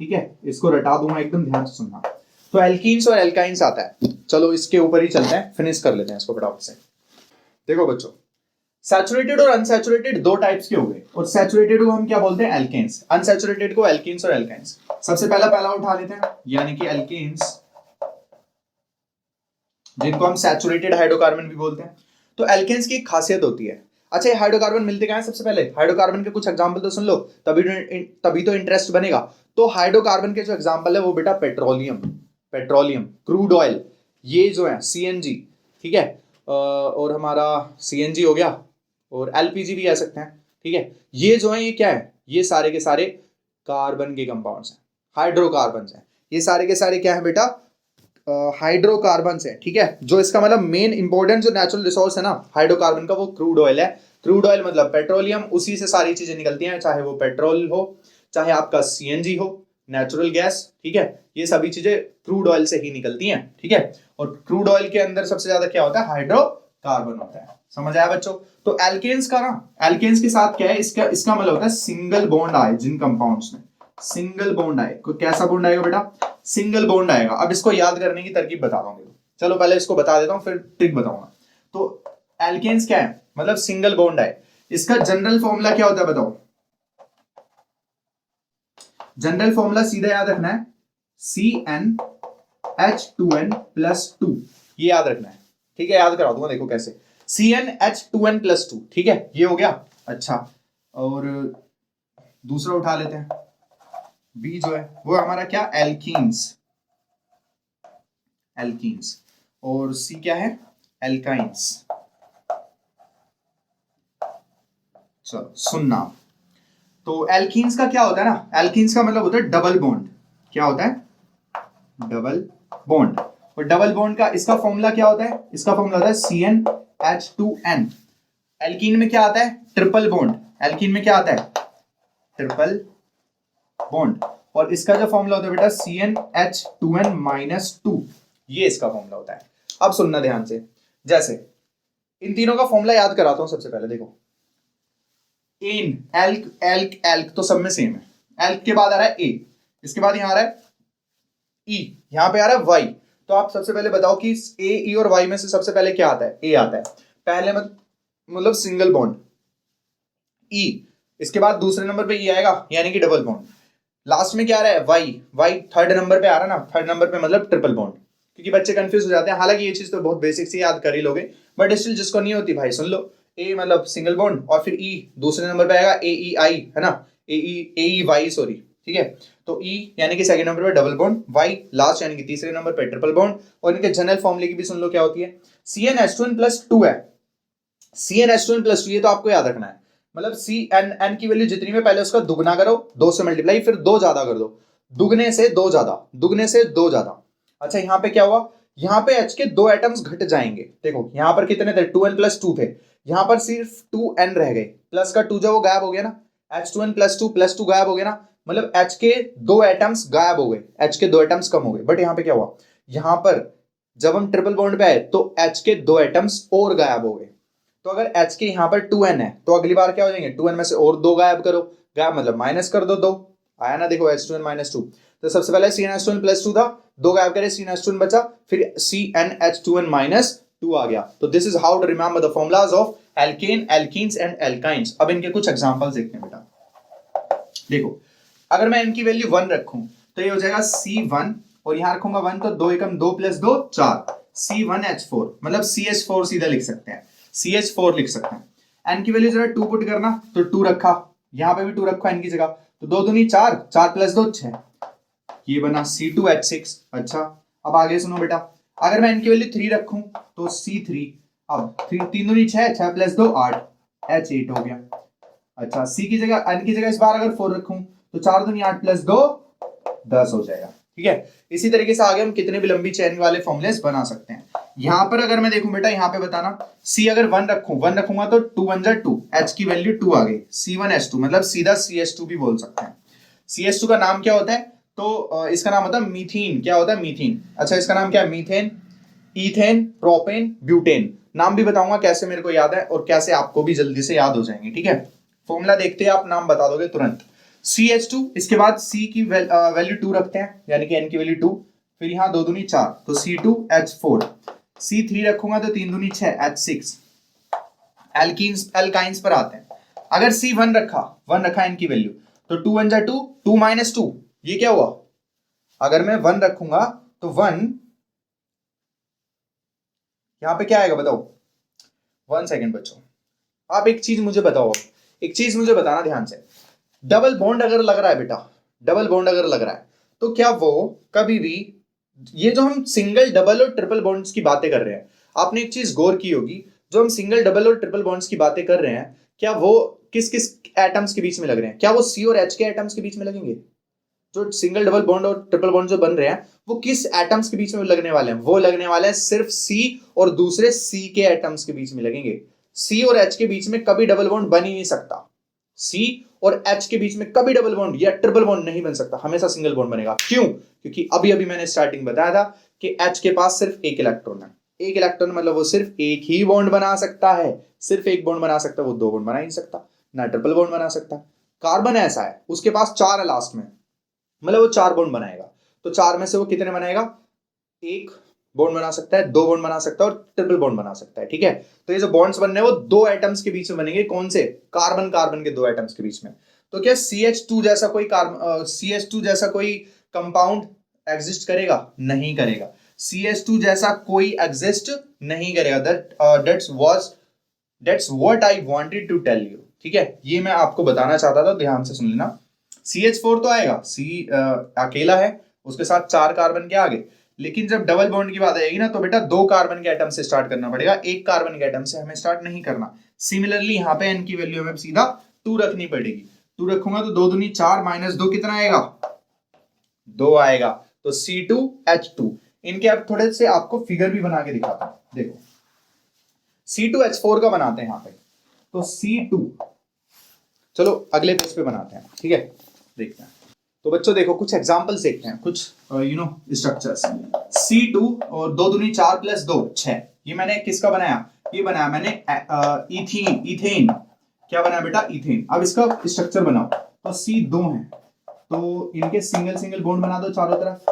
ठीक है, इसको रटा दूंगा, एकदम ध्यान से सुनना। तो एल्कीन्स और एल्काइंस आता है। चलो इसके ऊपर ही चलते हैं, फिनिश कर लेते हैं इसको फटाफट से। देखो बच्चों, सैचुरेटेड और अनसैचुरेटेड दो टाइप्स के हो गए, और सैचुरेटेड को हम क्या बोलते हैं, एल्केन्स, अनसैचुरेटेड को एल्कीन्स और एल्काइंस। सबसे पहला उठा लेते हैं, यानी कि एल्केन्स, जिनको हम सैचुरेटेड हाइड्रोकार्बन भी बोलते हैं। तो एल्केन्स की एक खासियत होती है। अच्छा, ये हाइड्रोकार्बन मिलते कहां हैं, सबसे पहले हाइड्रोकार्बन के कुछ एग्जांपल तो सुन लो, तभी तो इंटरेस्ट बनेगा। तो हाइड्रोकार्बन के जो एग्जांपल है वो बेटा पेट्रोलियम, क्रूड ऑयल, ये जो है सीएनजी। ठीक है, और हमारा सीएनजी हो गया, और एलपीजी भी कह सकते हैं। ठीक है, ये जो है ये क्या है, ये सारे के सारे कार्बन के कंपाउंड्स हैं, हाइड्रोकार्बन्स हैं। ये सारे के सारे क्या है बेटा, हाइड्रोकार्बन्स है। ठीक है, जो इसका मतलब मेन इंपॉर्टेंट जो नेचुरल रिसोर्स है ना हाइड्रोकार्बन का, वो क्रूड ऑयल है। क्रूड ऑयल मतलब पेट्रोलियम, उसी से सारी चीजें निकलती हैं, चाहे वो पेट्रोल हो, चाहे आपका सीएनजी हो, नेचुरल गैस। ठीक है, ये सभी चीजें क्रूड ऑयल से ही निकलती हैं। ठीक है, और क्रूड ऑयल के अंदर सबसे ज्यादा क्या होता है, हाइड्रोकार्बन होता है। समझ आया बच्चों। तो एल्केन्स का ना, एल्केन्स के साथ क्या है, इसका मतलब होता है सिंगल बॉन्ड आए जिन कंपाउंड्स में, सिंगल बॉन्ड आए। कोई कैसा बॉन्ड आएगा बेटा, सिंगल बॉन्ड आएगा। अब इसको याद करने की तरकीब बता रहा हूं, चलो पहले इसको बता देता हूं, फिर ट्रिक बताऊंगा। तो एल्केन्स क्या है, मतलब सिंगल बॉन्ड आए। इसका जनरल फॉर्मूला क्या होता है बताओ, जनरल फॉर्मूला सीधा याद रखना है, CnH2n+2, ये याद रखना है। ठीक है, याद करा दूंगा, देखो कैसे, CnH2n+2। ठीक है, ये हो गया। अच्छा, और दूसरा उठा लेते हैं, बी जो है वो हमारा क्या, एल्कीन्स, और सी क्या है, एल्काइंस। चलो सुनना, तो एल्कीन्स का क्या होता है ना, एल्कीन्स का मतलब होता है डबल बॉन्ड। क्या होता है, डबल बॉन्ड। और डबल बॉन्ड का इसका फॉर्मूला क्या होता है, इसका फॉर्मूला होता है CnH2n। एल्कीन में क्या आता है, ट्रिपल बॉन्ड। एल्कीन में क्या आता है, ट्रिपल बॉन्ड। और इसका जो फॉर्मूला होता है बेटा CnH2n-2, ये इसका फॉर्मूला होता है। अब सुनना ध्यान से, जैसे इन तीनों का फॉर्मूला याद कराता हूं। सबसे पहले देखो, एन, एल्क तो सब में सेम है। एल्क के बाद आ रहा है ए, इसके बाद यहां आ रहा है ई, यहां पे आ रहा है वाई। तो आप सबसे पहले बताओ कि ए, ई और वाई में से सबसे पहले क्या आता है, ए आता है। पहले मतलब सिंगल बॉन्ड ई, इसके बाद दूसरे नंबर पे ई आएगा, यानी कि डबल बॉन्ड। लास्ट में क्या आ रहा है, वाई थर्ड नंबर पे आ रहा है ना, थर्ड नंबर पे मतलब ट्रिपल बॉन्ड। क्योंकि बच्चे कंफ्यूज हो जाते हैं, हालांकि ये चीज तो बहुत बेसिक सी याद कर ही लोगे, बट स्टिल जिसको नहीं होती भाई सुन लो, ए मतलब सिंगल बॉन्ड, और फिर ई दूसरे नंबर पे आएगा, ए ई आई है ना, ए ई वाई सॉरी, ठीक है। तो ई यानी कि सेकंड नंबर पे डबल बॉन्ड, वाई लास्ट यानी कि तीसरे नंबर पे ट्रिपल बॉन्ड, और इनके जनरल फॉर्मूले की भी सुन लो क्या होती है, CnH2n+2 है, CnH2n+2 ये तो आपको याद रखना है, मतलब CnN की वैल्यू जितनी में पहले उसका दुगना करो, 2 से मल्टीप्लाई, फिर 2 ज्यादा कर दो, दुगने से 2 ज्यादा, दुगने से 2 ज्यादा। अच्छा यहाँ पे क्या हुआ, यहाँ पे H के 2 एटम्स घट जाएंगे, देखो यहाँ पर कितने थे, 2n+2 थे, यहाँ पर सिर्फ 2n रह गए, प्लस का 2 जब वो गायब हो गया ना, H2n+2 गायब हो गया ना, मतलब H के 2 एटम्स गायब हो गए, H के 2 एटम्स कम हो गए। बट यहाँ पे क्या हुआ, यहाँ पर जब हम ट्रिपल बॉन्ड पे आए तो H के 2 एटम्स और गायब हो गए, तो अगर H के यहाँ पर 2n है तो अगली बार क्या हो जाएंगे, 2n में से और 2 गायब करो, गायब मतलब माइनस कर दो 2, आया ना, देखो H2n-2, तो सबसे पहले CnH2n+2 था, 2 गायब करे, CnH2n बचा, फिर CnH2n-2 आ गया। तो this is how to remember the formulas of alkane, alkenes and alkynes. अब इनके कुछ एग्जांपल्स देखते हैं बेटा। देखो अगर मैं इनकी वैल्यू 1 रखूं तो ये हो जाएगा C1, और यहां रखूंगा 1 तो 2 एकम 2 + 2 4, C1H4 मतलब CH4 सीधा लिख सकते हैं, CH4 लिख सकते हैं। एन की वैल्यू जरा 2 पुट करना, तो 2 रखा, यहां पे भी 2 रखा एन की जगह, तो 2 दूनी 4, 4 + 2 6, ये बना C2H6। अच्छा अब आगे सुनो बेटा, अगर मैं इनकी वैल्यू 3 रखूं तो C3, अब 3 दूनी 6, 6 + 2 8, H8 हो गया। अच्छा सी की जगह, एन की जगह इस बार अगर 4 रखूं तो 4 दूनी 8 + 2 10 हो जाएगा, ठीक है। इसी तरीके से आगे हम कितने भी लंबी चेन वाले फॉर्मूलेस बना सकते हैं। यहां पर अगर मैं देखूं बेटा, यहां पे बताना, सी अगर 1 रखूंगा तो 2 1 जा 2, H की वैल्यू 2 आ गई, C1H2 मतलब सीधा CH2 भी बोल सकते हैं। CH2 का नाम क्या होता है, तो इसका नाम होता है मीथेन। क्या होता है, मीथेन। अच्छा इसका नाम क्या है, मीथेन, इथेन, प्रोपेन, ब्यूटेन। नाम भी बताऊंगा कैसे मेरे को याद है और कैसे आपको भी जल्दी से याद हो जाएंगे, ठीक है। फॉर्मूला देखते हैं, आप नाम बता दोगे तुरंत। CH2, इसके बाद C की वैल्यू 2 रखते हैं, यानी कि N की वैल्यू 2, फिर यहां 2 दूनी 4 तो C2H4, C3 रखूंगा तो 3 दूनी 6 H6। एल्काइंस पर आते हैं, अगर C1 रखा N की वैल्यू तो 2 1 जा 2, 2 - 2, ये क्या हुआ, अगर मैं 1 रखूंगा तो 1 यहां पे क्या आएगा बताओ, 1 सेकेंड बच्चों, आप एक चीज मुझे बताओ, एक चीज मुझे बताना ध्यान से, डबल बॉन्ड अगर लग रहा है बेटा, डबल बॉन्ड अगर लग रहा है तो क्या वो कभी भी, ये जो हम सिंगल डबल और ट्रिपल बॉन्ड्स की बातें कर रहे हैं, आपने एक चीज गौर की होगी, जो हम सिंगल डबल और ट्रिपल बॉन्ड्स की बातें कर रहे हैं, क्या वो किस किस एटम्स के बीच में लग रहे हैं, क्या वो सी और एच के एटम्स के बीच में लगेंगे, जो सिंगल डबल बॉन्ड और ट्रिपल बॉन्ड जो बन रहे हैं वो किस एटम्स के बीच में लगने वाले हैं, वो लगने वाले हैं सिर्फ सी और दूसरे सी के एटम्स के बीच में लगेंगे। सी और एच के बीच में कभी डबल बॉन्ड बन ही नहीं सकता, सी और एच के बीच में कभी डबल बॉन्ड या ट्रिपल बॉन्ड नहीं बन सकता, हमेशा सिंगल बॉन्ड बनेगा। क्यों, क्योंकि अभी अभी मैंने स्टार्टिंग बताया था कि एच के पास सिर्फ एक इलेक्ट्रॉन है, एक इलेक्ट्रॉन मतलब वो सिर्फ एक ही बॉन्ड बना सकता है, सिर्फ एक बॉन्ड बना सकता है, वो 2 बॉन्ड बना ही नहीं सकता, ना ट्रिपल बॉन्ड बना सकता। कार्बन ऐसा है, उसके पास 4 है लास्ट में, मतलब वो 4 बॉन्ड बनाएगा, तो 4 में से वो कितने बनाएगा, एक बॉन्ड बना सकता है, 2 बॉन्ड बना सकता है और ट्रिपल बॉन्ड बना सकता है, ठीक है। तो ये जो बॉन्ड्स बनने हैं वो 2 एटम्स के बीच में बनेंगे, कौन से, कार्बन कार्बन के 2 एटम्स के बीच में। तो क्या CH2 जैसा कोई CH2 जैसा कोई कंपाउंड एग्जिस्ट करेगा, नहीं करेगा, CH2 जैसा कोई एग्जिस्ट नहीं करेगा। That's what I wanted to tell you, ठीक है, ये मैं आपको बताना चाहता था, ध्यान से सुन लेना। CH4 तो आएगा, C अकेला है, उसके साथ 4 कार्बन के आगे, लेकिन जब डबल बॉन्ड की बात आएगी ना तो बेटा 2 कार्बन के एटम से स्टार्ट करना पड़ेगा, एक कार्बन के एटम से हमें स्टार्ट नहीं करना। सिमिलरली यहाँ पे N की वैल्यू हमें सीधा 2 रखनी पड़ेगी, 2 रखूंगा तो 2 दूनी 4 - 2 कितना आएगा, 2 आएगा, तो C2H2। इनके अब थोड़े से आपको फिगर भी बना के दिखाता हूं, देखो C2H4 का बनाते हैं यहाँ पे, तो C2, चलो अगले पेज पे बनाते हैं, ठीक है, देखते हैं। तो बच्चों देखो कुछ एग्जांपल्स देखते हैं, कुछ स्ट्रक्चर्स। C2 और 2 दूनी 4 + 2 6, ये मैंने किसका बनाया, ये बनाया मैंने इथेन, क्या बनाया बेटा, इथेन। अब इसका स्ट्रक्चर बनाओ, तो C2 है, तो इनके सिंगल सिंगल बॉन्ड बना दो चारों तरफ,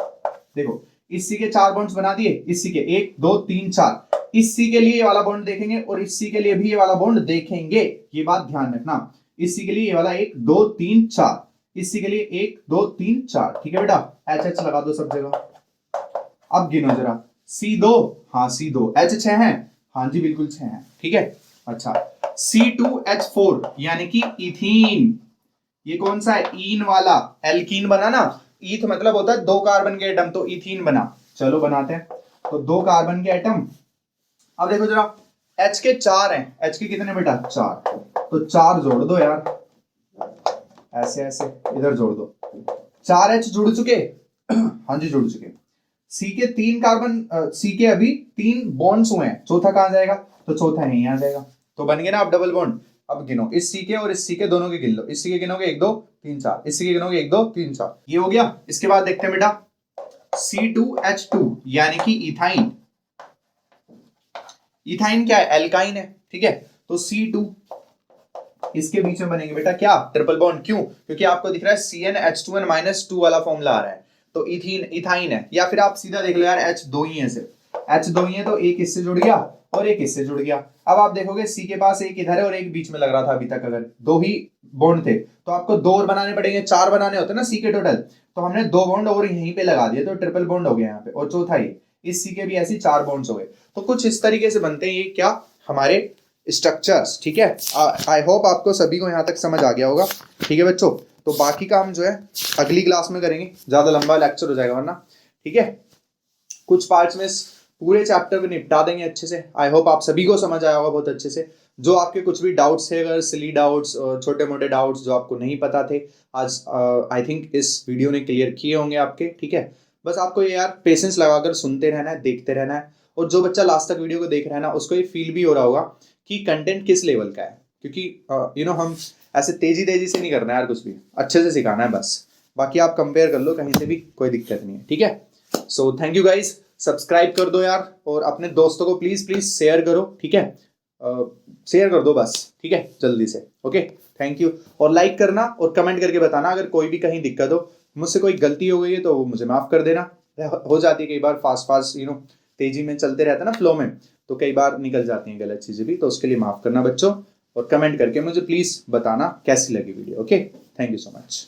देखो इस C के 4 बॉन्ड्स बना दिए, इस C के 1 2 3 4, इस C के लिए ये वाला बॉन्ड देखेंगे और इस C के लिए भी ये वाला बॉन्ड देखेंगे, ये बात ध्यान रखना, इस C के लिए ये वाला 1 2 3 4, इस C के लिए 1 2 3 4, ठीक है बेटा, HH लगा दो सब जगह। अब गिनो जरा, C2, हाँ C2, H 6 है, हाँ जी बिल्कुल 6 है, ठीक है। अच्छा C2H4 यानी कि इथीन। ये कौन सा है? ईन वाला। एल्कीन बना ना, ईथ मतलब होता है 2 कार्बन के एटम, तो इथीन बना। चलो बनाते हैं। तो 2 कार्बन के एटम। अब देखो जरा, H के 4 हैं। H के कितने बेटा? 4। तो 4 जोड़ दो यार, ऐसे ऐसे इधर जोड़ दो। 4H जुड़ चुके? हाँ जी जुड़ चुके। C के 3 कार्बन, C के अभी 3 बॉन्ड्स हुए हैं, चौथा कहां जाएगा? तो चौथा यहीं आ जाएगा। तो बन गए ना अब डबल बॉन्ड। अब गिनो, इस C के और इस C के दोनों के गिन लो। इस C के गिनोगे 1 2 3 4, इस C के गिनोगे 1 2 3 4। ये हो गया। इसके बाद देखते हैं बेटा, C2H2 यानी कि इथाइन। इथाइन क्या है? एल्काइन है, ठीक है। तो C2, इसके बीच में बनेंगे बेटा क्या? Triple bond. क्यों? क्योंकि आपको दिख रहा है CnH2n-2 वाला फॉर्मूला आ रहा है, तो इथीन इथाइन है। या फिर आप सीधा देख लो यार, H दो ही है, सिर्फ H दो ही है, तो एक इससे जुड़ गया और एक इससे जुड़ गया। अब आप देखोगे C के पास एक इधर है और एक बीच में लग रहा था अभी तक। अगर 2 ही बॉन्ड थे तो आपको 2 और बनाने पड़ेंगे, 4 बनाने होते ना C के टोटल। तो हमने 2 बॉन्ड और यहीं पे लगा दिए, तो ट्रिपल बॉन्ड हो गया यहाँ पे। और चौथा ये, इस C के भी ऐसे 4 बॉन्ड्स हो गए। तो कुछ इस तरीके से बनते हैं ये क्या? हमारे स्ट्रक्चर्स, ठीक है। आई होप आपको सभी को यहाँ तक समझ आ गया होगा, ठीक है बच्चों। तो बाकी का हम जो है अगली क्लास में करेंगे, ज्यादा लंबा लेक्चर हो जाएगा वरना, ठीक है। कुछ पार्ट्स में पूरे चैप्टर को निपटा देंगे अच्छे से। आई होप आप सभी को समझ आया होगा बहुत अच्छे से। जो आपके कुछ भी डाउट्स थे, अगर सिली डाउट्स, छोटे मोटे डाउट्स जो आपको नहीं पता थे, आज आई थिंक इस वीडियो ने क्लियर किए होंगे आपके, ठीक है। बस आपको ये यार पेशेंस लगाकर सुनते रहना है, देखते रहना है। और जो बच्चा लास्ट तक वीडियो को देख रहा है ना, उसको ये फील भी हो रहा होगा कि कंटेंट किस लेवल का है। क्योंकि हम ऐसे तेजी तेजी से नहीं करना है यार, कुछ भी अच्छे से सिखाना है बस। बाकी आप कंपेयर कर लो कहीं से भी, कोई दिक्कत नहीं है, ठीक है। So thank you guys, subscribe कर दो यार, और अपने दोस्तों को प्लीज प्लीज शेयर करो, ठीक है। शेयर कर दो बस, ठीक है, जल्दी से। Okay, thank you. और लाइक करना और कमेंट करके बताना अगर कोई भी कहीं दिक्कत हो, मुझसे कोई गलती हो गई है तो मुझे माफ कर देना। हो जाती है कई बार, फास्ट फास्ट तेजी में चलते रहता है ना, फ्लो में, तो कई बार निकल जाती हैं गलत चीजें भी। तो उसके लिए माफ करना बच्चों, और कमेंट करके मुझे प्लीज बताना कैसी लगी video. Okay, thank you so much.